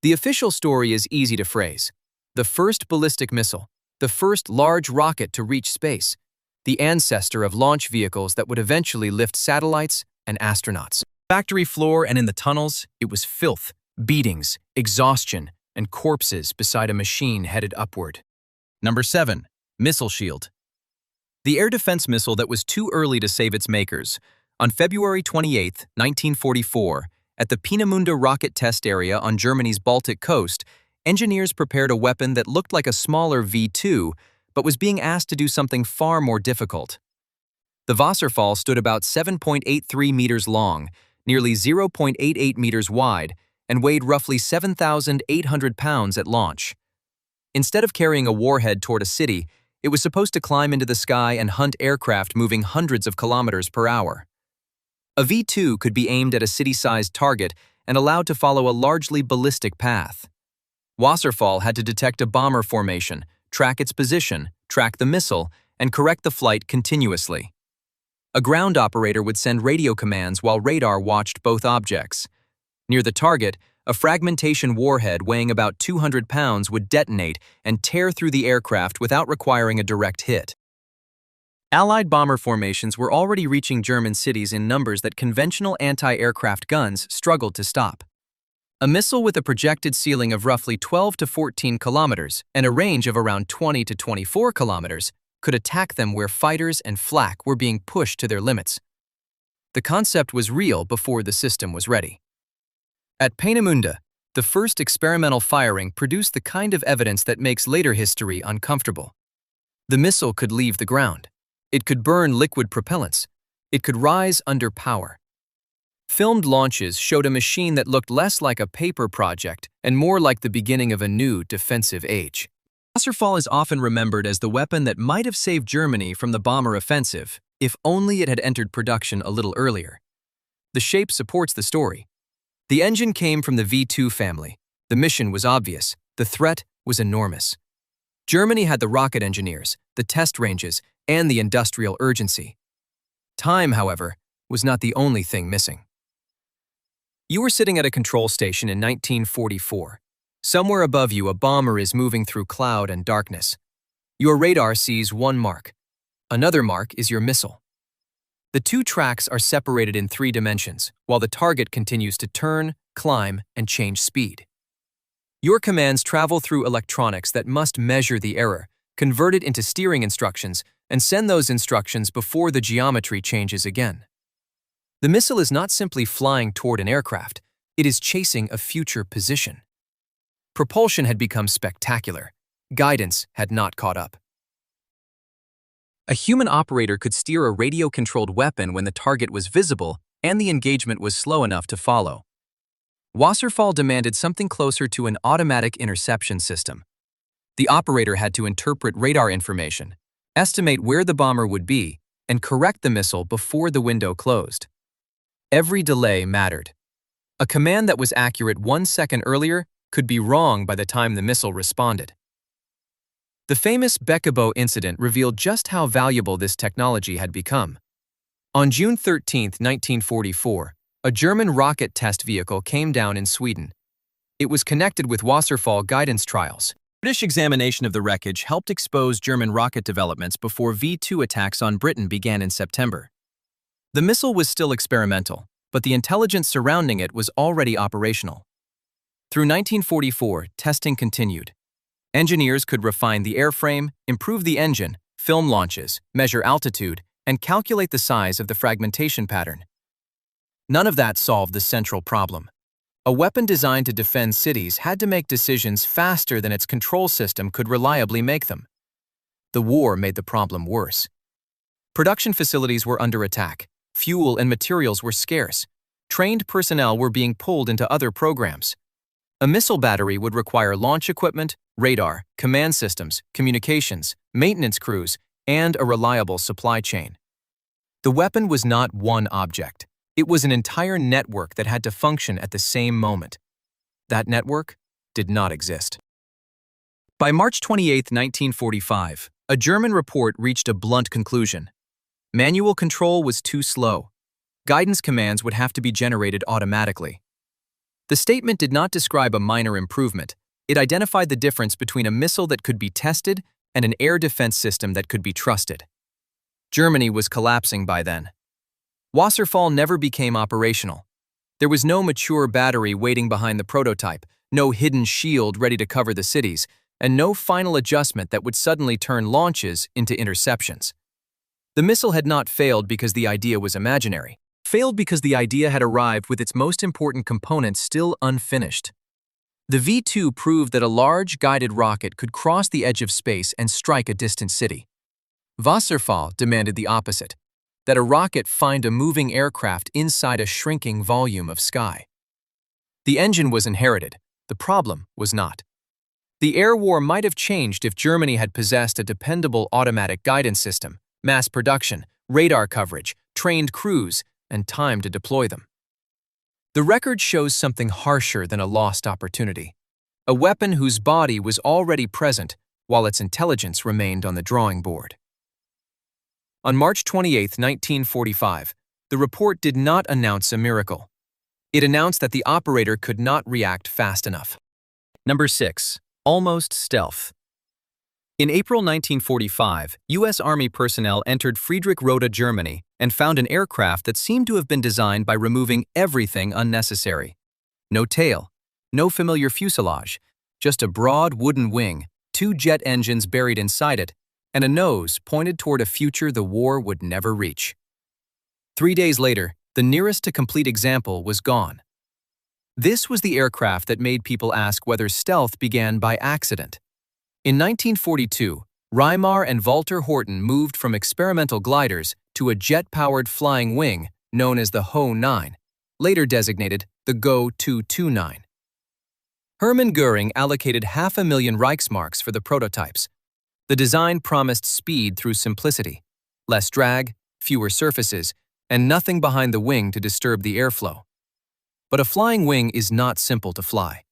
A: The official story is easy to phrase. The first ballistic missile, the first large rocket to reach space, the ancestor of launch vehicles that would eventually lift satellites and astronauts. Factory floor and in the tunnels, it was filth, beatings, exhaustion, and corpses beside a machine headed upward. Number 7. Missile shield. The air defense missile that was too early to save its makers. On February 28, 1944, at the Peenemünde rocket test area on Germany's Baltic coast, engineers prepared a weapon that looked like a smaller V2, but was being asked to do something far more difficult. The Wasserfall stood about 7.83 meters long, nearly 0.88 meters wide, and weighed roughly 7,800 pounds at launch. Instead of carrying a warhead toward a city, it was supposed to climb into the sky and hunt aircraft moving hundreds of kilometers per hour. A V2 could be aimed at a city-sized target and allowed to follow a largely ballistic path. Wasserfall had to detect a bomber formation, track its position, track the missile, and correct the flight continuously. A ground operator would send radio commands while radar watched both objects. Near the target, a fragmentation warhead weighing about 200 pounds would detonate and tear through the aircraft without requiring a direct hit. Allied bomber formations were already reaching German cities in numbers that conventional anti-aircraft guns struggled to stop. A missile with a projected ceiling of roughly 12 to 14 kilometers and a range of around 20 to 24 kilometers could attack them where fighters and flak were being pushed to their limits. The concept was real before the system was ready. At Peenemünde, the first experimental firing produced the kind of evidence that makes later history uncomfortable. The missile could leave the ground. It could burn liquid propellants. It could rise under power. Filmed launches showed a machine that looked less like a paper project and more like the beginning of a new defensive age. Wasserfall is often remembered as the weapon that might have saved Germany from the bomber offensive, if only it had entered production a little earlier. The shape supports the story. The engine came from the V2 family. The mission was obvious. The threat was enormous. Germany had the rocket engineers, the test ranges, and the industrial urgency. Time, however, was not the only thing missing. You were sitting at a control station in 1944. Somewhere above you, a bomber is moving through cloud and darkness. Your radar sees one mark. Another mark is your missile. The two tracks are separated in 3 dimensions, while the target continues to turn, climb, and change speed. Your commands travel through electronics that must measure the error, convert it into steering instructions, and send those instructions before the geometry changes again. The missile is not simply flying toward an aircraft, it is chasing a future position. Propulsion had become spectacular. Guidance had not caught up. A human operator could steer a radio-controlled weapon when the target was visible and the engagement was slow enough to follow. Wasserfall demanded something closer to an automatic interception system. The operator had to interpret radar information, estimate where the bomber would be, and correct the missile before the window closed. Every delay mattered. A command that was accurate 1 second earlier could be wrong by the time the missile responded. The famous Bekebo incident revealed just how valuable this technology had become. On June 13, 1944, a German rocket test vehicle came down in Sweden. It was connected with Wasserfall guidance trials. British examination of the wreckage helped expose German rocket developments before V2 attacks on Britain began in September. The missile was still experimental, but the intelligence surrounding it was already operational. Through 1944, testing continued. Engineers could refine the airframe, improve the engine, film launches, measure altitude, and calculate the size of the fragmentation pattern. None of that solved the central problem. A weapon designed to defend cities had to make decisions faster than its control system could reliably make them. The war made the problem worse. Production facilities were under attack, fuel and materials were scarce, trained personnel were being pulled into other programs. A missile battery would require launch equipment, radar, command systems, communications, maintenance crews, and a reliable supply chain. The weapon was not one object. It was an entire network that had to function at the same moment. That network did not exist. By March 28, 1945, a German report reached a blunt conclusion. Manual control was too slow. Guidance commands would have to be generated automatically. The statement did not describe a minor improvement. It identified the difference between a missile that could be tested and an air defense system that could be trusted. Germany was collapsing by then. Wasserfall never became operational. There was no mature battery waiting behind the prototype, no hidden shield ready to cover the cities, and no final adjustment that would suddenly turn launches into interceptions. The missile had not failed because the idea was imaginary. Failed because the idea had arrived with its most important component still unfinished. The V2 proved that a large, guided rocket could cross the edge of space and strike a distant city. Wasserfall demanded the opposite, that a rocket find a moving aircraft inside a shrinking volume of sky. The engine was inherited, the problem was not. The air war might have changed if Germany had possessed a dependable automatic guidance system, mass production, radar coverage, trained crews, and time to deploy them. The record shows something harsher than a lost opportunity. A weapon whose body was already present while its intelligence remained on the drawing board. On March 28, 1945, the report did not announce a miracle. It announced that the operator could not react fast enough. Number 6. Almost stealth. In April 1945, U.S. Army personnel entered Friedrichsroda, Germany, and found an aircraft that seemed to have been designed by removing everything unnecessary. No tail, no familiar fuselage, just a broad wooden wing, 2 jet engines buried inside it, and a nose pointed toward a future the war would never reach. 3 days later, the nearest to complete example was gone. This was the aircraft that made people ask whether stealth began by accident. In 1942, Reimar and Walter Horten moved from experimental gliders to a jet-powered flying wing known as the Ho 9, later designated the Go 229. Hermann Göring allocated 500,000 Reichsmarks for the prototypes. The design promised speed through simplicity, less drag, fewer surfaces, and nothing behind the wing to disturb the airflow. But a flying wing is not simple to fly.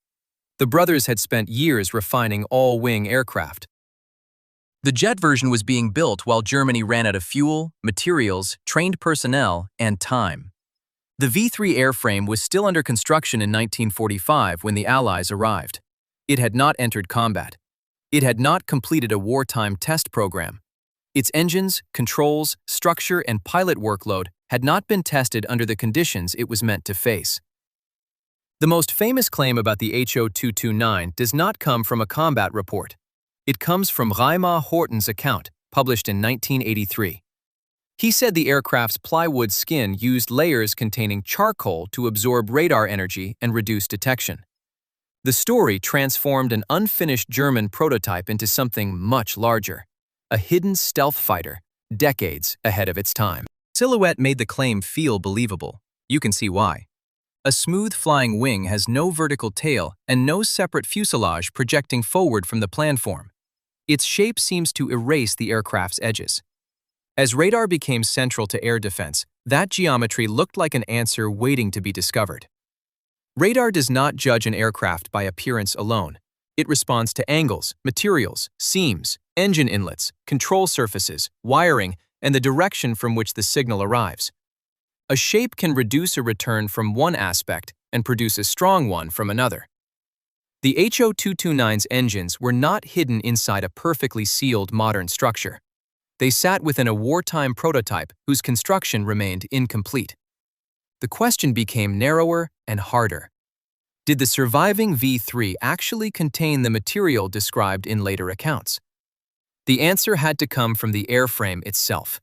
A: The brothers had spent years refining all-wing aircraft. The jet version was being built while Germany ran out of fuel, materials, trained personnel, and time. The V3 airframe was still under construction in 1945 when the Allies arrived. It had not entered combat. It had not completed a wartime test program. Its engines, controls, structure, and pilot workload had not been tested under the conditions it was meant to face. The most famous claim about the HO-229 does not come from a combat report. It comes from Reimar Horten's account, published in 1983. He said the aircraft's plywood skin used layers containing charcoal to absorb radar energy and reduce detection. The story transformed an unfinished German prototype into something much larger, a hidden stealth fighter, decades ahead of its time. Silhouette made the claim feel believable. You can see why. A smooth flying wing has no vertical tail and no separate fuselage projecting forward from the planform. Its shape seems to erase the aircraft's edges. As radar became central to air defense, that geometry looked like an answer waiting to be discovered. Radar does not judge an aircraft by appearance alone. It responds to angles, materials, seams, engine inlets, control surfaces, wiring, and the direction from which the signal arrives. A shape can reduce a return from one aspect and produce a strong one from another. The HO-229's engines were not hidden inside a perfectly sealed modern structure. They sat within a wartime prototype whose construction remained incomplete. The question became narrower and harder. Did the surviving V3 actually contain the material described in later accounts? The answer had to come from the airframe itself.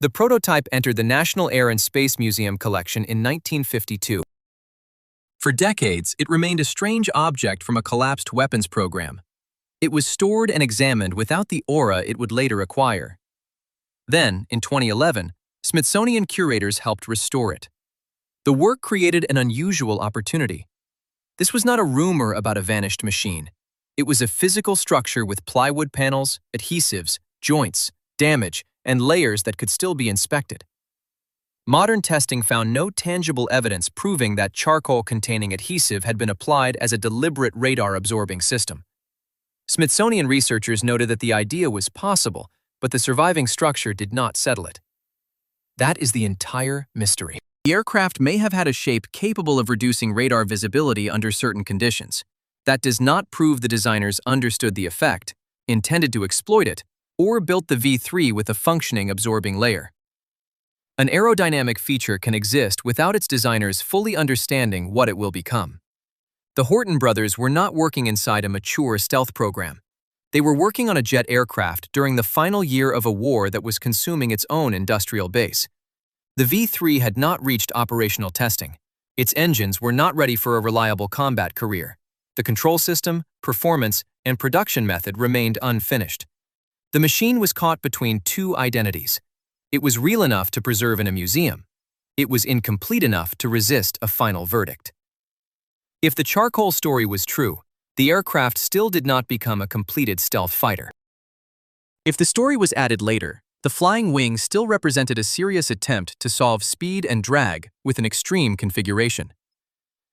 A: The prototype entered the National Air and Space Museum collection in 1952. For decades, it remained a strange object from a collapsed weapons program. It was stored and examined without the aura it would later acquire. Then, in 2011, Smithsonian curators helped restore it. The work created an unusual opportunity. This was not a rumor about a vanished machine. It was a physical structure with plywood panels, adhesives, joints, damage, and layers that could still be inspected. Modern testing found no tangible evidence proving that charcoal-containing adhesive had been applied as a deliberate radar-absorbing system. Smithsonian researchers noted that the idea was possible, but the surviving structure did not settle it. That is the entire mystery. The aircraft may have had a shape capable of reducing radar visibility under certain conditions. That does not prove the designers understood the effect, intended to exploit it, or built the V3 with a functioning absorbing layer. An aerodynamic feature can exist without its designers fully understanding what it will become. The Horten brothers were not working inside a mature stealth program. They were working on a jet aircraft during the final year of a war that was consuming its own industrial base. The V3 had not reached operational testing. Its engines were not ready for a reliable combat career. The control system, performance, and production method remained unfinished. The machine was caught between two identities. It was real enough to preserve in a museum. It was incomplete enough to resist a final verdict. If the charcoal story was true, the aircraft still did not become a completed stealth fighter. If the story was added later, the flying wing still represented a serious attempt to solve speed and drag with an extreme configuration.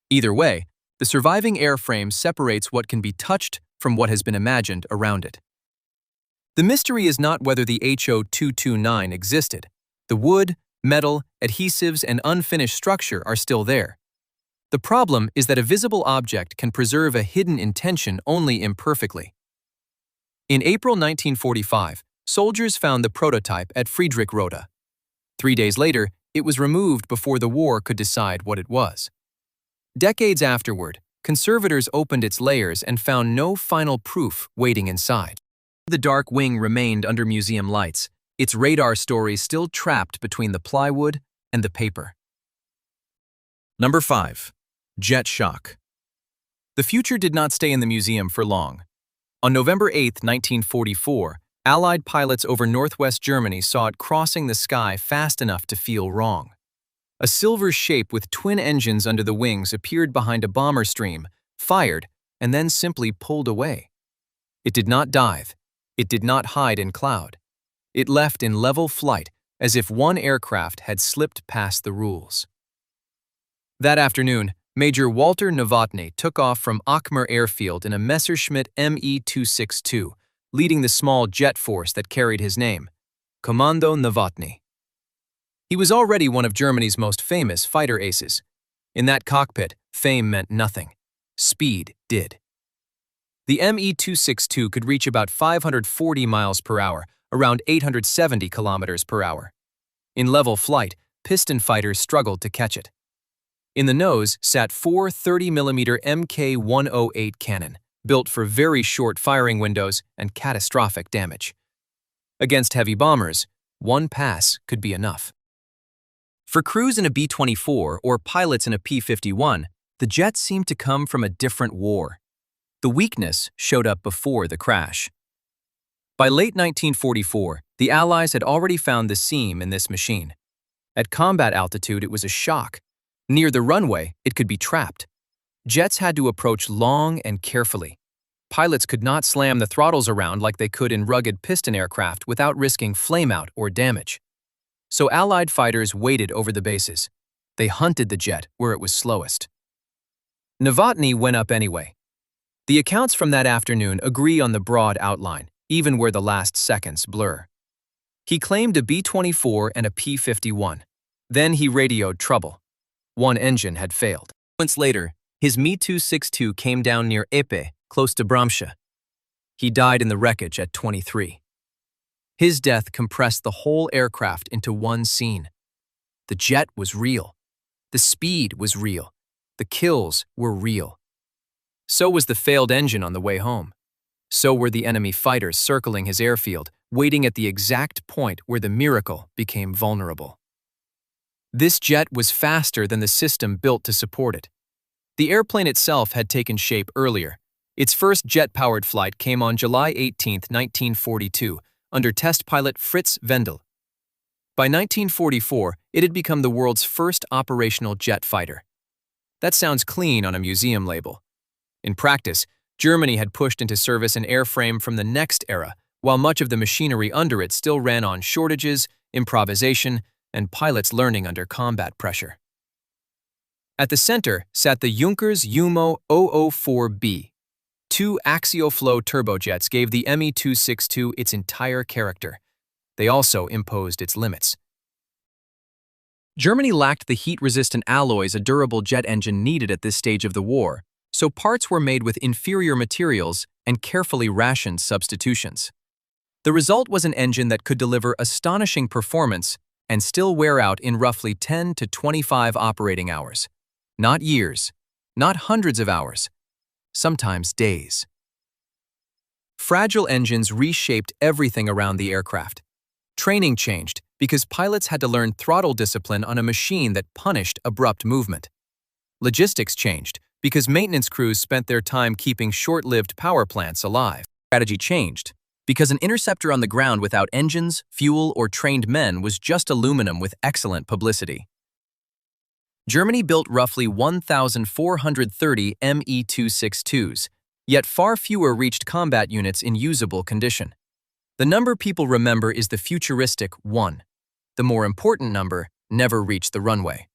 A: Either way, the surviving airframe separates what can be touched from what has been imagined around it. The mystery is not whether the HO-229 existed. The wood, metal, adhesives, and unfinished structure are still there. The problem is that a visible object can preserve a hidden intention only imperfectly. In April 1945, soldiers found the prototype at Friedrichsroda. 3 days later, it was removed before the war could decide what it was. Decades afterward, conservators opened its layers and found no final proof waiting inside. The dark wing remained under museum lights, its radar story still trapped between the plywood and the paper. Number 5. Jet shock. The future did not stay in the museum for long. On November 8, 1944, Allied pilots over northwest Germany saw it crossing the sky fast enough to feel wrong. A silver shape with twin engines under the wings appeared behind a bomber stream, fired, and then simply pulled away. It did not dive. It did not hide in cloud. It left in level flight, as if one aircraft had slipped past the rules. That afternoon, Major Walter Novotny took off from Akmer Airfield in a Messerschmitt Me-262, leading the small jet force that carried his name, Kommando Novotny. He was already one of Germany's most famous fighter aces. In that cockpit, fame meant nothing. Speed did. The Me-262 could reach about 540 miles per hour, around 870 kilometers per hour. In level flight, piston fighters struggled to catch it. In the nose sat four 30mm Mk108 cannon, built for very short firing windows and catastrophic damage. Against heavy bombers, one pass could be enough. For crews in a B-24 or pilots in a P-51, the jets seemed to come from a different war. The weakness showed up before the crash. By late 1944, the Allies had already found the seam in this machine. At combat altitude, it was a shock. Near the runway, it could be trapped. Jets had to approach long and carefully. Pilots could not slam the throttles around like they could in rugged piston aircraft without risking flameout or damage. So Allied fighters waited over the bases. They hunted the jet where it was slowest. Novotny went up anyway. The accounts from that afternoon agree on the broad outline, even where the last seconds blur. He claimed a B-24 and a P-51. Then he radioed trouble. One engine had failed. Months later, his Mi-262 came down near Epe, close to Bramsche. He died in the wreckage at 23. His death compressed the whole aircraft into one scene. The jet was real. The speed was real. The kills were real. So was the failed engine on the way home. So were the enemy fighters circling his airfield, waiting at the exact point where the miracle became vulnerable. This jet was faster than the system built to support it. The airplane itself had taken shape earlier. Its first jet-powered flight came on July 18, 1942, under test pilot Fritz Wendel. By 1944, it had become the world's first operational jet fighter. That sounds clean on a museum label. In practice, Germany had pushed into service an airframe from the next era, while much of the machinery under it still ran on shortages, improvisation, and pilots learning under combat pressure. At the center sat the Junkers Umo 004B. Two axial-flow turbojets gave the Mi-262 its entire character. They also imposed its limits. Germany lacked the heat-resistant alloys a durable jet engine needed at this stage of the war, so parts were made with inferior materials and carefully rationed substitutions. The result was an engine that could deliver astonishing performance and still wear out in roughly 10 to 25 operating hours. Not years, not hundreds of hours, sometimes days. Fragile engines reshaped everything around the aircraft. Training changed because pilots had to learn throttle discipline on a machine that punished abrupt movement. Logistics changed because maintenance crews spent their time keeping short-lived power plants alive. Strategy changed because an interceptor on the ground without engines, fuel, or trained men was just aluminum with excellent publicity. Germany built roughly 1,430 Mi-262s, yet far fewer reached combat units in usable condition. The number people remember is the futuristic 1. The more important number never reached the runway.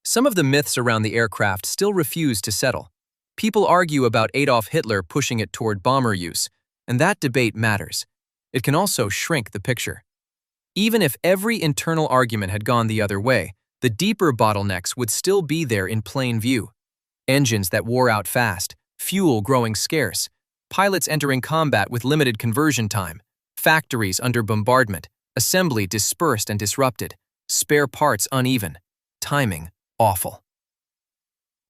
A: Some of the myths around the aircraft still refuse to settle. People argue about Adolf Hitler pushing it toward bomber use, and that debate matters. It can also shrink the picture. Even if every internal argument had gone the other way, the deeper bottlenecks would still be there in plain view. Engines that wore out fast, fuel growing scarce, pilots entering combat with limited conversion time, factories under bombardment, assembly dispersed and disrupted, spare parts uneven, timing awful.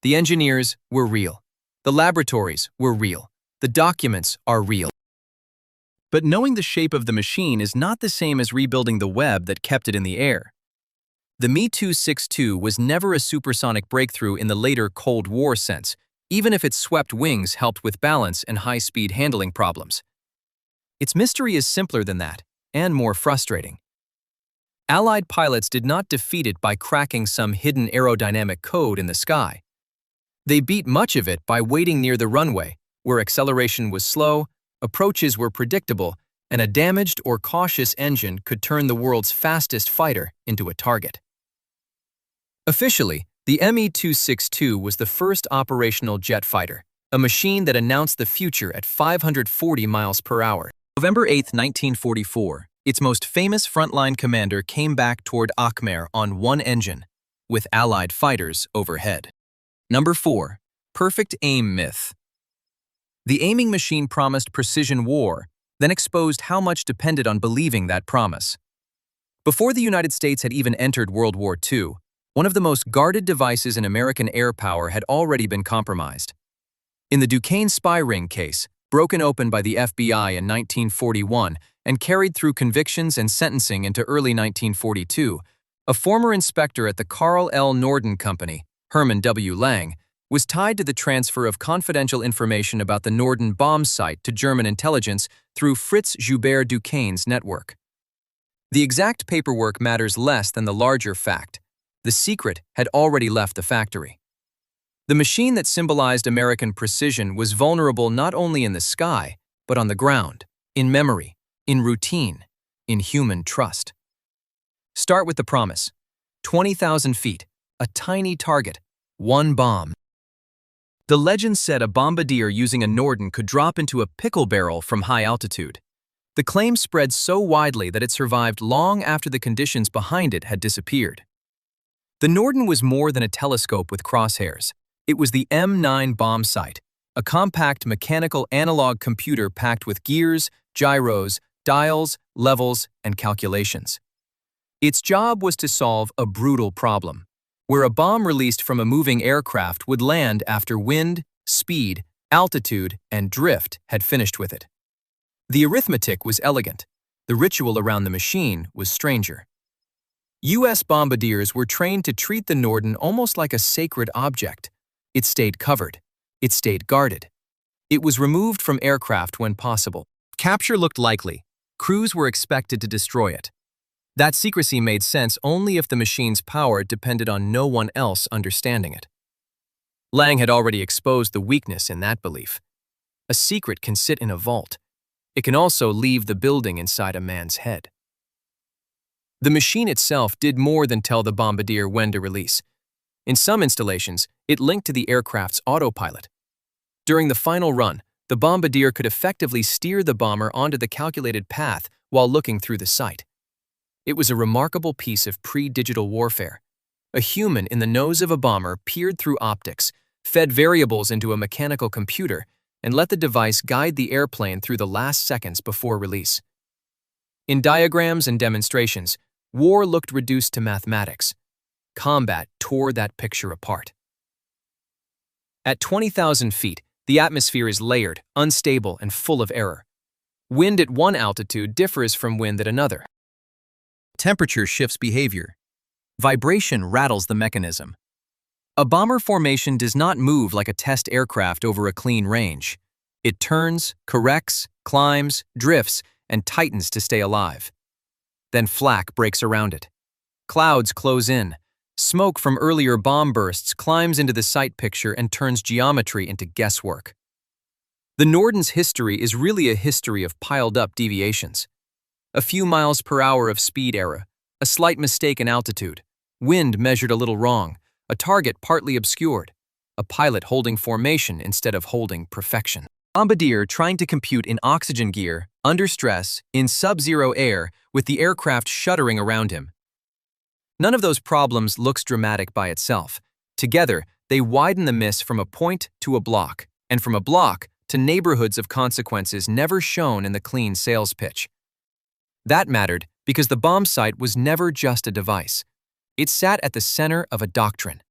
A: The engineers were real. The laboratories were real. The documents are real. But knowing the shape of the machine is not the same as rebuilding the web that kept it in the air. The Mi-262 was never a supersonic breakthrough in the later Cold War sense, even if its swept wings helped with balance and high-speed handling problems. Its mystery is simpler than that, and more frustrating. Allied pilots did not defeat it by cracking some hidden aerodynamic code in the sky. They beat much of it by waiting near the runway, where acceleration was slow, approaches were predictable, and a damaged or cautious engine could turn the world's fastest fighter into a target. Officially, the Mi-262 was the first operational jet fighter, a machine that announced the future at 540 miles per hour. November 8, 1944, its most famous frontline commander came back toward Akmer on one engine, with Allied fighters overhead. Number 4. Perfect aim myth. The aiming machine promised precision war, then exposed how much depended on believing that promise. Before the United States had even entered World War II, one of the most guarded devices in American air power had already been compromised. In the Duquesne spy ring case, broken open by the FBI in 1941 and carried through convictions and sentencing into early 1942, a former inspector at the Carl L. Norden Company, Herman W. Lang, was tied to the transfer of confidential information about the Norden bombsight to German intelligence through Fritz Joubert Duquesne's network. The exact paperwork matters less than the larger fact. The secret had already left the factory. The machine that symbolized American precision was vulnerable not only in the sky, but on the ground, in memory, in routine, in human trust. Start with the promise. 20,000 feet, a tiny target, one bomb. The legend said a bombardier using a Norden could drop into a pickle barrel from high altitude. The claim spread so widely that it survived long after the conditions behind it had disappeared. The Norden was more than a telescope with crosshairs. It was the M9 bombsight, a compact mechanical analog computer packed with gears, gyros, dials, levels, and calculations. Its job was to solve a brutal problem, where a bomb released from a moving aircraft would land after wind, speed, altitude, and drift had finished with it. The arithmetic was elegant. The ritual around the machine was stranger. U.S. bombardiers were trained to treat the Norden almost like a sacred object. It stayed covered. It stayed guarded. It was removed from aircraft when possible. Capture looked likely. Crews were expected to destroy it. That secrecy made sense only if the machine's power depended on no one else understanding it. Lang had already exposed the weakness in that belief. A secret can sit in a vault. It can also leave the building inside a man's head. The machine itself did more than tell the bombardier when to release. In some installations, it linked to the aircraft's autopilot. During the final run, the bombardier could effectively steer the bomber onto the calculated path while looking through the sight. It was a remarkable piece of pre-digital warfare. A human in the nose of a bomber peered through optics, fed variables into a mechanical computer, and let the device guide the airplane through the last seconds before release. In diagrams and demonstrations, war looked reduced to mathematics. Combat tore that picture apart. At 20,000 feet, the atmosphere is layered, unstable, and full of error. Wind at one altitude differs from wind at another. Temperature shifts behavior. Vibration rattles the mechanism. A bomber formation does not move like a test aircraft over a clean range. It turns, corrects, climbs, drifts, and tightens to stay alive. Then flak breaks around it. Clouds close in. Smoke from earlier bomb bursts climbs into the sight picture and turns geometry into guesswork. The Norden's history is really a history of piled-up deviations. A few miles per hour of speed error, a slight mistake in altitude, wind measured a little wrong, a target partly obscured, a pilot holding formation instead of holding perfection. Bombardier trying to compute in oxygen gear, under stress, in sub-zero air, with the aircraft shuddering around him. None of those problems looks dramatic by itself. Together, they widen the miss from a point to a block, and from a block to neighborhoods of consequences never shown in the clean sales pitch. That mattered because the bombsight was never just a device. It sat at the center of a doctrine.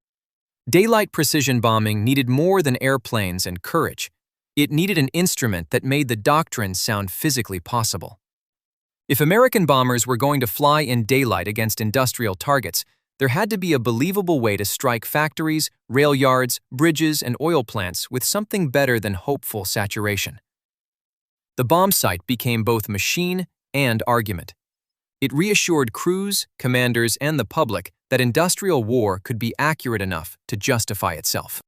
A: Daylight precision bombing needed more than airplanes and courage. It needed an instrument that made the doctrine sound physically possible. If American bombers were going to fly in daylight against industrial targets, there had to be a believable way to strike factories, rail yards, bridges, and oil plants with something better than hopeful saturation. The bombsight became both machine and argument. It reassured crews, commanders, and the public that industrial war could be accurate enough to justify itself.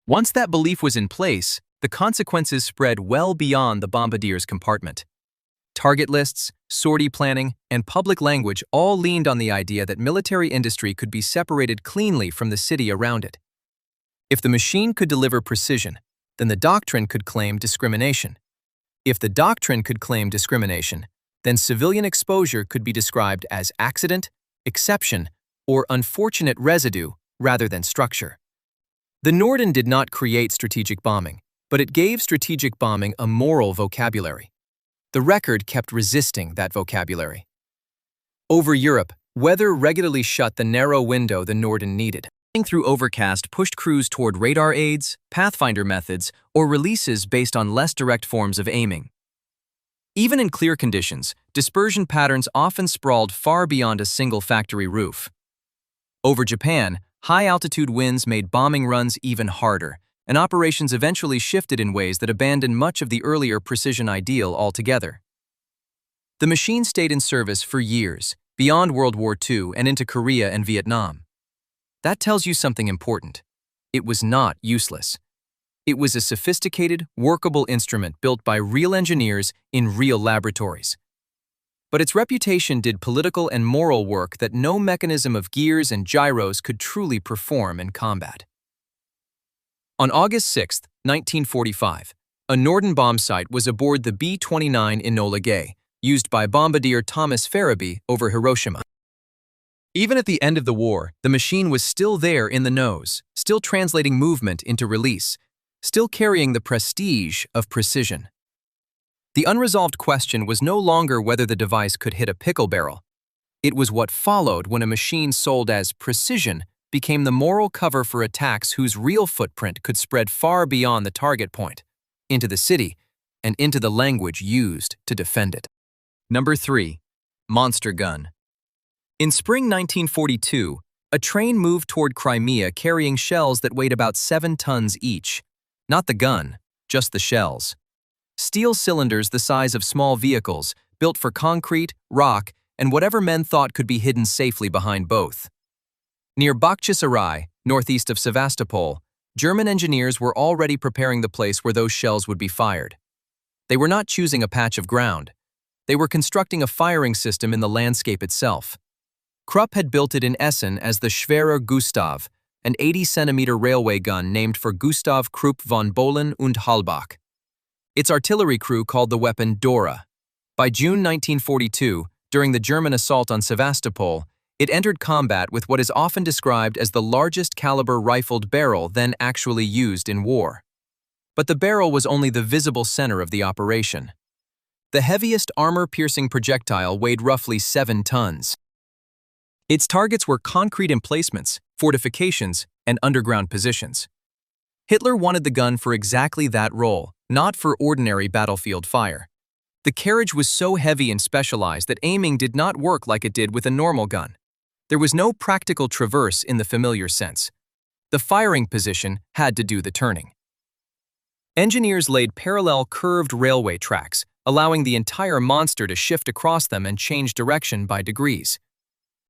A: Once that belief was in place, the consequences spread well beyond the bombardier's compartment. Target lists, sortie planning, and public language all leaned on the idea that military industry could be separated cleanly from the city around it. If the machine could deliver precision, then the doctrine could claim discrimination. If the doctrine could claim discrimination, then civilian exposure could be described as accident, exception, or unfortunate residue rather than structure. The Norden did not create strategic bombing, but it gave strategic bombing a moral vocabulary. The record kept resisting that vocabulary. Over Europe, weather regularly shut the narrow window the Norden needed. Flying through overcast pushed crews toward radar aids, pathfinder methods, or releases based on less direct forms of aiming. Even in clear conditions, dispersion patterns often sprawled far beyond a single factory roof. Over Japan, high-altitude winds made bombing runs even harder, and operations eventually shifted in ways that abandoned much of the earlier precision ideal altogether. The machine stayed in service for years, beyond World War II and into Korea and Vietnam. That tells you something important. It was not useless. It was a sophisticated, workable instrument built by real engineers in real laboratories. But its reputation did political and moral work that no mechanism of gears and gyros could truly perform in combat. On August 6, 1945, a Norden bombsight was aboard the B-29 Enola Gay, used by bombardier Thomas Farraby over Hiroshima. Even at the end of the war, the machine was still there in the nose, still translating movement into release, still carrying the prestige of precision. The unresolved question was no longer whether the device could hit a pickle barrel. It was what followed when a machine sold as precision became the moral cover for attacks whose real footprint could spread far beyond the target point, into the city, and into the language used to defend it. Number 3. Monster Gun. In spring 1942, a train moved toward Crimea carrying shells that weighed about 7 tons each. Not the gun, just the shells. Steel cylinders the size of small vehicles, built for concrete, rock, and whatever men thought could be hidden safely behind both. Near Bakhchisarai, northeast of Sevastopol, German engineers were already preparing the place where those shells would be fired. They were not choosing a patch of ground. They were constructing a firing system in the landscape itself. Krupp had built it in Essen as the Schwerer Gustav, an 80-centimeter railway gun named for Gustav Krupp von Bohlen und Halbach. Its artillery crew called the weapon Dora. By June 1942, during the German assault on Sevastopol, it entered combat with what is often described as the largest caliber rifled barrel then actually used in war. But the barrel was only the visible center of the operation. The heaviest armor-piercing projectile weighed roughly 7 tons. Its targets were concrete emplacements, fortifications, and underground positions. Hitler wanted the gun for exactly that role, not for ordinary battlefield fire. The carriage was so heavy and specialized that aiming did not work like it did with a normal gun. There was no practical traverse in the familiar sense. The firing position had to do the turning. Engineers laid parallel curved railway tracks, allowing the entire monster to shift across them and change direction by degrees.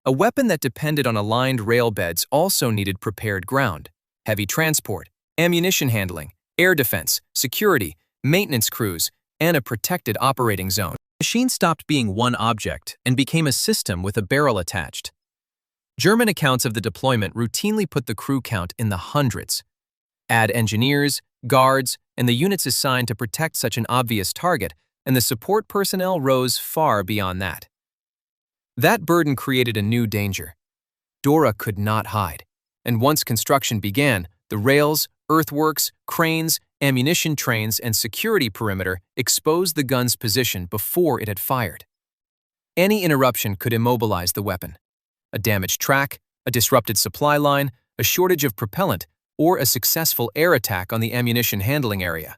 A: A weapon that depended on aligned rail beds also needed prepared ground, heavy transport, ammunition handling, air defense, security, maintenance crews, and a protected operating zone. The machine stopped being one object and became a system with a barrel attached. German accounts of the deployment routinely put the crew count in the hundreds. Add engineers, guards, and the units assigned to protect such an obvious target, and the support personnel rose far beyond that. That burden created a new danger. Dora could not hide, and once construction began, the rails, earthworks, cranes, ammunition trains, and security perimeter exposed the gun's position before it had fired. Any interruption could immobilize the weapon. A damaged track, a disrupted supply line, a shortage of propellant, or a successful air attack on the ammunition handling area.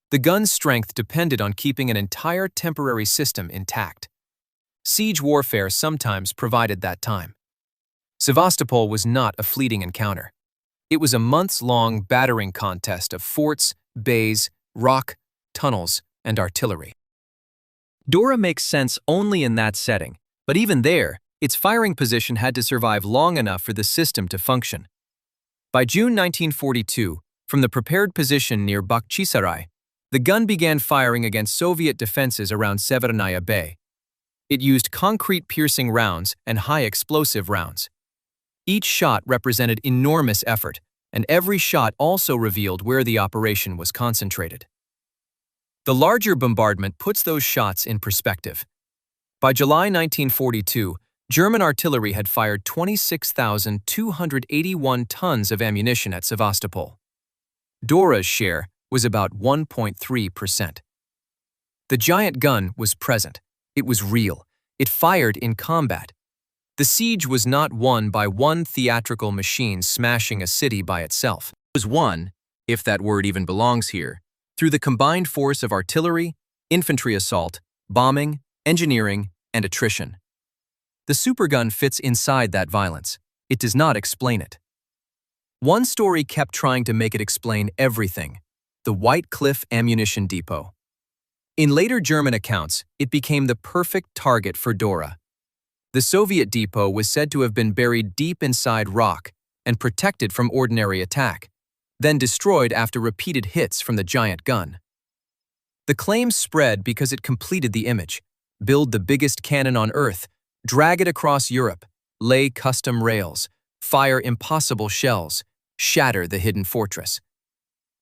A: The gun's strength depended on keeping an entire temporary system intact. Siege warfare sometimes provided that time. Sevastopol was not a fleeting encounter. It was a months-long battering contest of forts, bays, rock, tunnels, and artillery. Dora makes sense only in that setting, but even there, its firing position had to survive long enough for the system to function. By June 1942, from the prepared position near Bakhchisarai, the gun began firing against Soviet defenses around Severnaya Bay. It used concrete-piercing rounds and high-explosive rounds. Each shot represented enormous effort, and every shot also revealed where the operation was concentrated. The larger bombardment puts those shots in perspective. By July 1942, German artillery had fired 26,281 tons of ammunition at Sevastopol. Dora's share was about 1.3%. The giant gun was present. It was real. It fired in combat. The siege was not won by one theatrical machine smashing a city by itself. It was won, if that word even belongs here, through the combined force of artillery, infantry assault, bombing, engineering, and attrition. The supergun fits inside that violence. It does not explain it. One story kept trying to make it explain everything: the White Cliff Ammunition Depot. In later German accounts, it became the perfect target for Dora. The Soviet depot was said to have been buried deep inside rock and protected from ordinary attack, then destroyed after repeated hits from the giant gun. The claim spread because it completed the image: build the biggest cannon on Earth, drag it across Europe, lay custom rails, fire impossible shells, shatter the hidden fortress.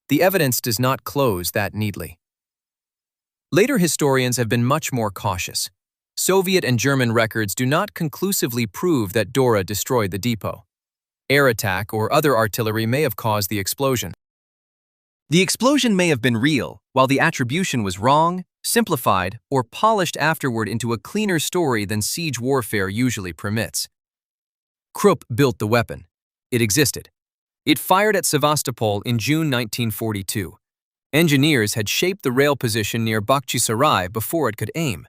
A: The evidence does not close that neatly. Later historians have been much more cautious. Soviet and German records do not conclusively prove that Dora destroyed the depot. Air attack or other artillery may have caused the explosion. The explosion may have been real, while the attribution was wrong, simplified, or polished afterward into a cleaner story than siege warfare usually permits. Krupp built the weapon. It existed. It fired at Sevastopol in June 1942. Engineers had shaped the rail position near Bakhchisarai before it could aim.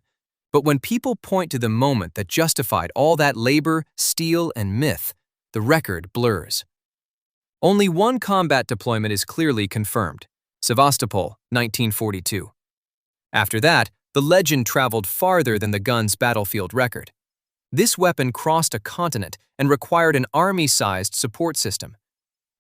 A: But when people point to the moment that justified all that labor, steel, and myth, the record blurs. Only one combat deployment is clearly confirmed: Sevastopol, 1942. After that, the legend traveled farther than the gun's battlefield record. This weapon crossed a continent and required an army-sized support system.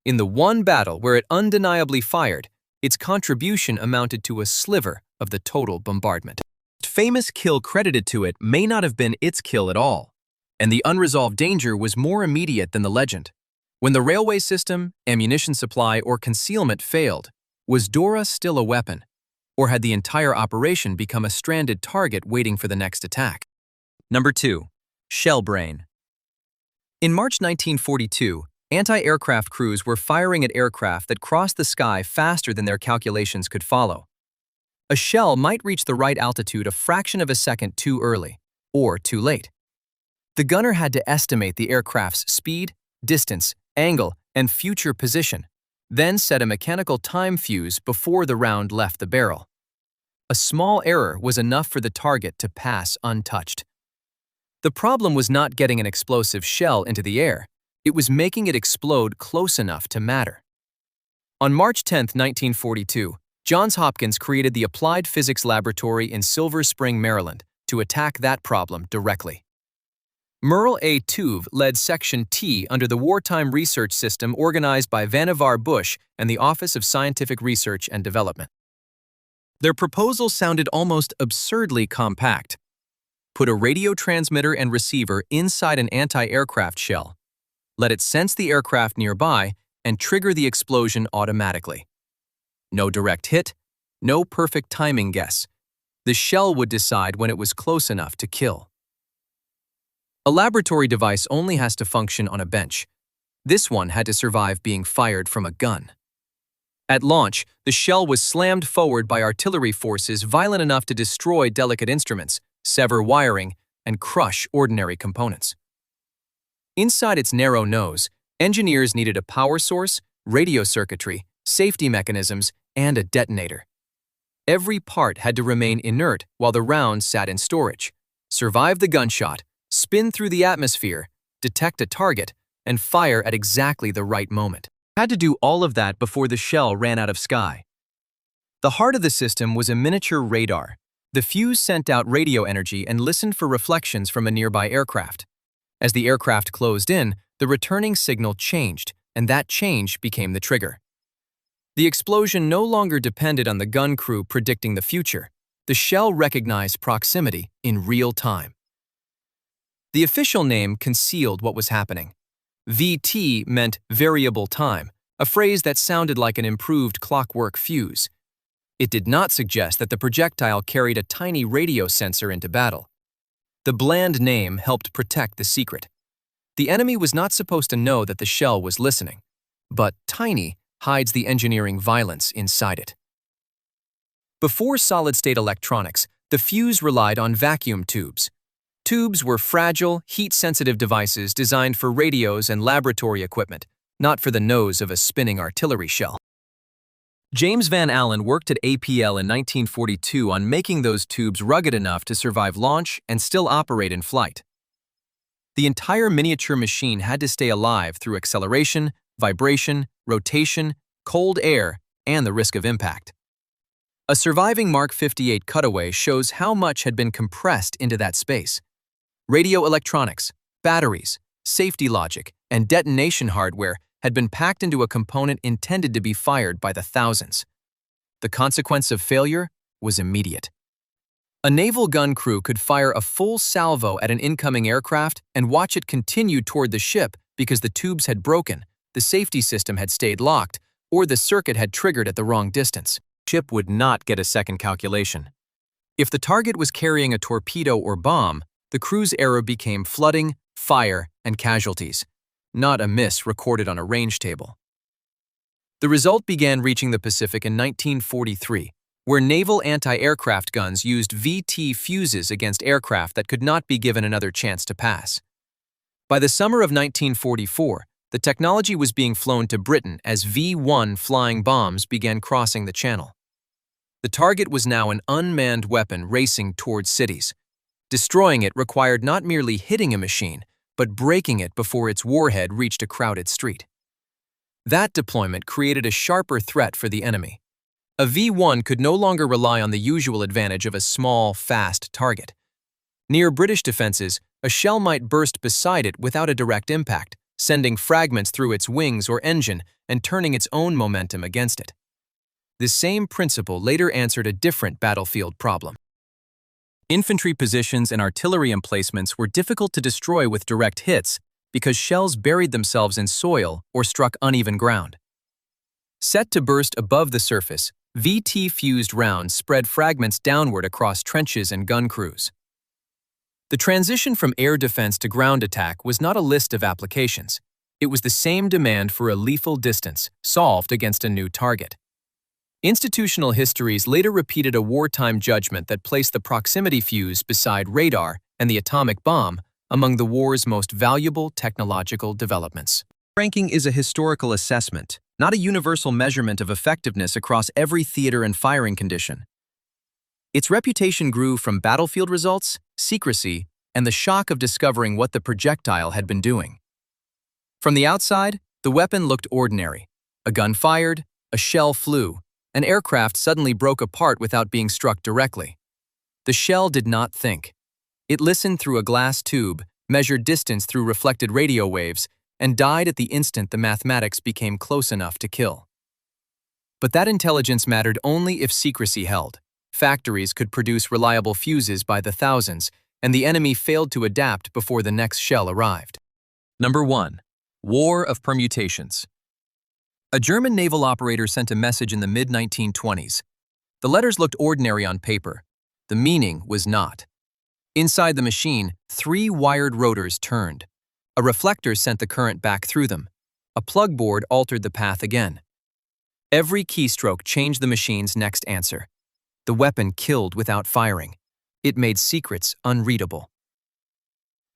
A: In the one battle where it undeniably fired, its contribution amounted to a sliver of the total bombardment. The famous kill credited to it may not have been its kill at all, and the unresolved danger was more immediate than the legend. When the railway system, ammunition supply, or concealment failed, was Dora still a weapon? Or had the entire operation become a stranded target waiting for the next attack? Number 2. Shell brain. In March 1942, anti-aircraft crews were firing at aircraft that crossed the sky faster than their calculations could follow. A shell might reach the right altitude a fraction of a second too early, or too late. The gunner had to estimate the aircraft's speed, distance, angle, and future position, then set a mechanical time fuse before the round left the barrel. A small error was enough for the target to pass untouched. The problem was not getting an explosive shell into the air. It was making it explode close enough to matter. On March 10, 1942, Johns Hopkins created the Applied Physics Laboratory in Silver Spring, Maryland, to attack that problem directly. Merle A. Tuve led Section T under the Wartime Research System organized by Vannevar Bush and the Office of Scientific Research and Development. Their proposal sounded almost absurdly compact. Put a radio transmitter and receiver inside an anti-aircraft shell, let it sense the aircraft nearby, and trigger the explosion automatically. No direct hit, no perfect timing guess. The shell would decide when it was close enough to kill. A laboratory device only has to function on a bench. This one had to survive being fired from a gun. At launch, the shell was slammed forward by artillery forces violent enough to destroy delicate instruments, sever wiring, and crush ordinary components. Inside its narrow nose, engineers needed a power source, radio circuitry, safety mechanisms, and a detonator. Every part had to remain inert while the round sat in storage, survive the gunshot, spin through the atmosphere, detect a target, and fire at exactly the right moment. Had to do all of that before the shell ran out of sky. The heart of the system was a miniature radar. The fuse sent out radio energy and listened for reflections from a nearby aircraft. As the aircraft closed in, the returning signal changed, and that change became the trigger. The explosion no longer depended on the gun crew predicting the future. The shell recognized proximity in real time. The official name concealed what was happening. VT meant variable time, a phrase that sounded like an improved clockwork fuse. It did not suggest that the projectile carried a tiny radio sensor into battle. The bland name helped protect the secret. The enemy was not supposed to know that the shell was listening, but tiny hides the engineering violence inside it. Before solid-state electronics, the fuse relied on vacuum tubes. Tubes were fragile, heat-sensitive devices designed for radios and laboratory equipment, not for the nose of a spinning artillery shell. James Van Allen worked at APL in 1942 on making those tubes rugged enough to survive launch and still operate in flight. The entire miniature machine had to stay alive through acceleration, vibration, rotation, cold air, and the risk of impact. A surviving Mark 58 cutaway shows how much had been compressed into that space. Radio electronics, batteries, safety logic, and detonation hardware had been packed into a component intended to be fired by the thousands. The consequence of failure was immediate. A naval gun crew could fire a full salvo at an incoming aircraft and watch it continue toward the ship because the tubes had broken, the safety system had stayed locked, or the circuit had triggered at the wrong distance. The ship would not get a second calculation. If the target was carrying a torpedo or bomb, the crew's error became flooding, fire, and casualties, not a miss recorded on a range table. The result began reaching the Pacific in 1943, where naval anti-aircraft guns used VT fuses against aircraft that could not be given another chance to pass. By the summer of 1944, the technology was being flown to Britain as V-1 flying bombs began crossing the channel. The target was now an unmanned weapon racing towards cities. Destroying it required not merely hitting a machine, but breaking it before its warhead reached a crowded street. That deployment created a sharper threat for the enemy. A V-1 could no longer rely on the usual advantage of a small, fast target. Near British defenses, a shell might burst beside it without a direct impact, sending fragments through its wings or engine and turning its own momentum against it. This same principle later answered a different battlefield problem. Infantry positions and artillery emplacements were difficult to destroy with direct hits because shells buried themselves in soil or struck uneven ground. Set to burst above the surface, VT-fused rounds spread fragments downward across trenches and gun crews. The transition from air defense to ground attack was not a list of applications. It was the same demand for a lethal distance, solved against a new target. Institutional histories later repeated a wartime judgment that placed the proximity fuse beside radar and the atomic bomb among the war's most valuable technological developments. Ranking is a historical assessment, not a universal measurement of effectiveness across every theater and firing condition. Its reputation grew from battlefield results, secrecy, and the shock of discovering what the projectile had been doing. From the outside, the weapon looked ordinary. A gun fired, a shell flew, an aircraft suddenly broke apart without being struck directly. The shell did not think. It listened through a glass tube, measured distance through reflected radio waves, and died at the instant the mathematics became close enough to kill. But that intelligence mattered only if secrecy held. Factories could produce reliable fuses by the thousands, and the enemy failed to adapt before the next shell arrived. Number 1. War of Permutations. A German naval operator sent a message in the mid-1920s. The letters looked ordinary on paper. The meaning was not. Inside the machine, 3 wired rotors turned. A reflector sent the current back through them. A plug board altered the path again. Every keystroke changed the machine's next answer. The weapon killed without firing. It made secrets unreadable.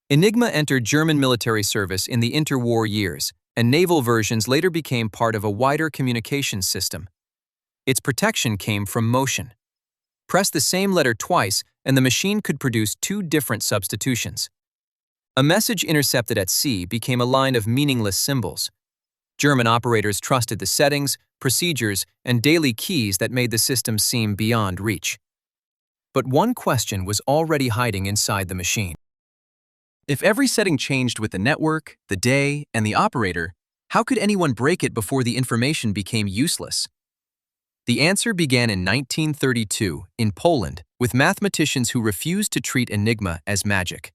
A: Enigma entered German military service in the interwar years, and naval versions later became part of a wider communications system. Its protection came from motion. Press the same letter twice, and the machine could produce 2 different substitutions. A message intercepted at sea became a line of meaningless symbols. German operators trusted the settings, procedures, and daily keys that made the system seem beyond reach. But one question was already hiding inside the machine. If every setting changed with the network, the day, and the operator, how could anyone break it before the information became useless? The answer began in 1932 in Poland with mathematicians who refused to treat Enigma as magic.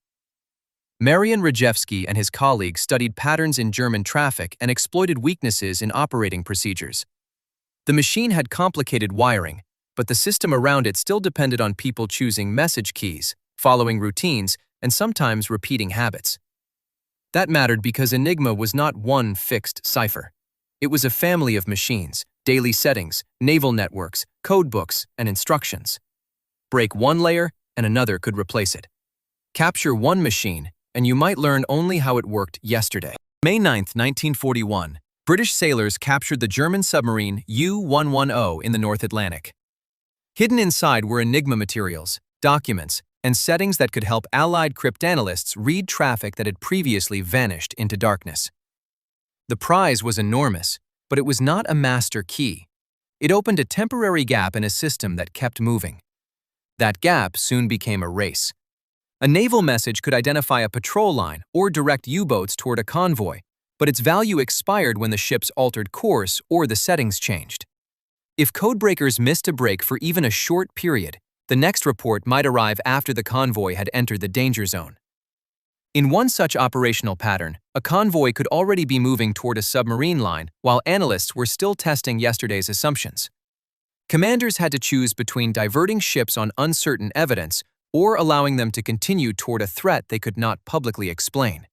A: Marian Rejewski and his colleagues studied patterns in German traffic and exploited weaknesses in operating procedures. The machine had complicated wiring, but the system around it still depended on people choosing message keys, following routines, and sometimes repeating habits. That mattered because Enigma was not one fixed cipher. It was a family of machines, daily settings, naval networks, code books, and instructions. Break one layer, and another could replace it. Capture one machine, and you might learn only how it worked yesterday. May 9, 1941, British sailors captured the German submarine U-110 in the North Atlantic. Hidden inside were Enigma materials, documents, and settings that could help Allied cryptanalysts read traffic that had previously vanished into darkness. The prize was enormous, but it was not a master key. It opened a temporary gap in a system that kept moving. That gap soon became a race. A naval message could identify a patrol line or direct U-boats toward a convoy, but its value expired when the ships altered course or the settings changed. If codebreakers missed a break for even a short period, the next report might arrive after the convoy had entered the danger zone. In one such operational pattern, a convoy could already be moving toward a submarine line while analysts were still testing yesterday's assumptions. Commanders had to choose between diverting ships on uncertain evidence or allowing them to continue toward a threat they could not publicly explain.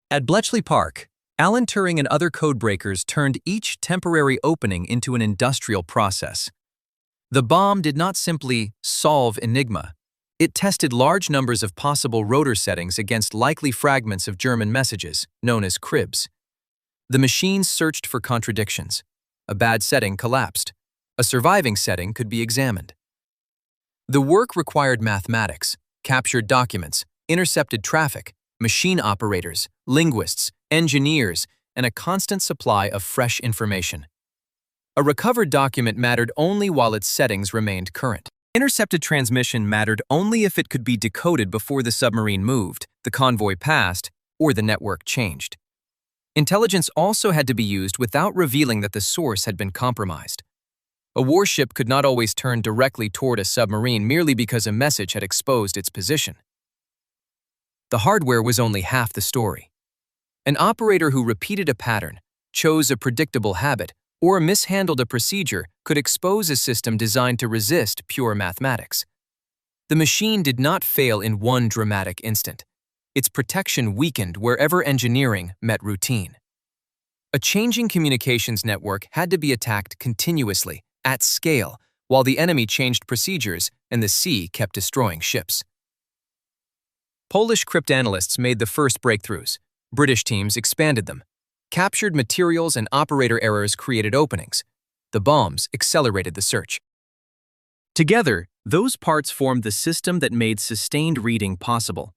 A: At Bletchley Park, Alan Turing and other codebreakers turned each temporary opening into an industrial process. The bomb did not simply solve Enigma. It tested large numbers of possible rotor settings against likely fragments of German messages, known as cribs. The machines searched for contradictions. A bad setting collapsed. A surviving setting could be examined. The work required mathematics, captured documents, intercepted traffic, machine operators, linguists, engineers, and a constant supply of fresh information. A recovered document mattered only while its settings remained current. Intercepted transmission mattered only if it could be decoded before the submarine moved, the convoy passed, or the network changed. Intelligence also had to be used without revealing that the source had been compromised. A warship could not always turn directly toward a submarine merely because a message had exposed its position. The hardware was only half the story. An operator who repeated a pattern, chose a predictable habit, or mishandled a procedure could expose a system designed to resist pure mathematics. The machine did not fail in one dramatic instant. Its protection weakened wherever engineering met routine. A changing communications network had to be attacked continuously, at scale, while the enemy changed procedures and the sea kept destroying ships. Polish cryptanalysts made the first breakthroughs. British teams expanded them. Captured materials and operator errors created openings. The bombs accelerated the search. Together, those parts formed the system that made sustained reading possible.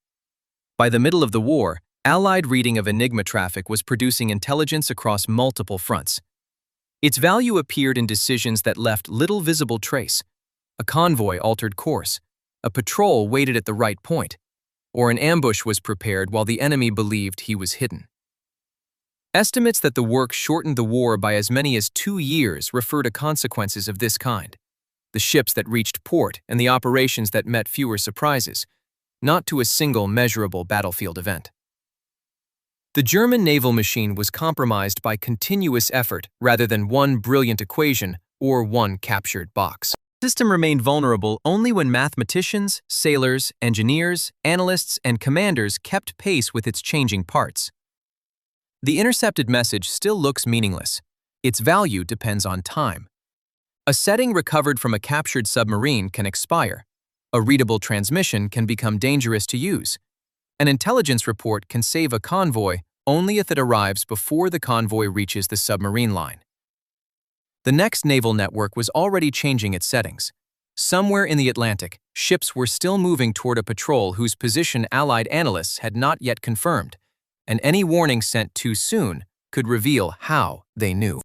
A: By the middle of the war, Allied reading of Enigma traffic was producing intelligence across multiple fronts. Its value appeared in decisions that left little visible trace. A convoy altered course. A patrol waited at the right point. Or an ambush was prepared while the enemy believed he was hidden. Estimates that the work shortened the war by as many as 2 years refer to consequences of this kind. The ships that reached port and the operations that met fewer surprises, not to a single measurable battlefield event. The German naval machine was compromised by continuous effort rather than one brilliant equation or one captured box. The system remained vulnerable only when mathematicians, sailors, engineers, analysts, and commanders kept pace with its changing parts. The intercepted message still looks meaningless. Its value depends on time. A setting recovered from a captured submarine can expire. A readable transmission can become dangerous to use. An intelligence report can save a convoy only if it arrives before the convoy reaches the submarine line. The next naval network was already changing its settings. Somewhere in the Atlantic, ships were still moving toward a patrol whose position Allied analysts had not yet confirmed, and any warning sent too soon could reveal how they knew.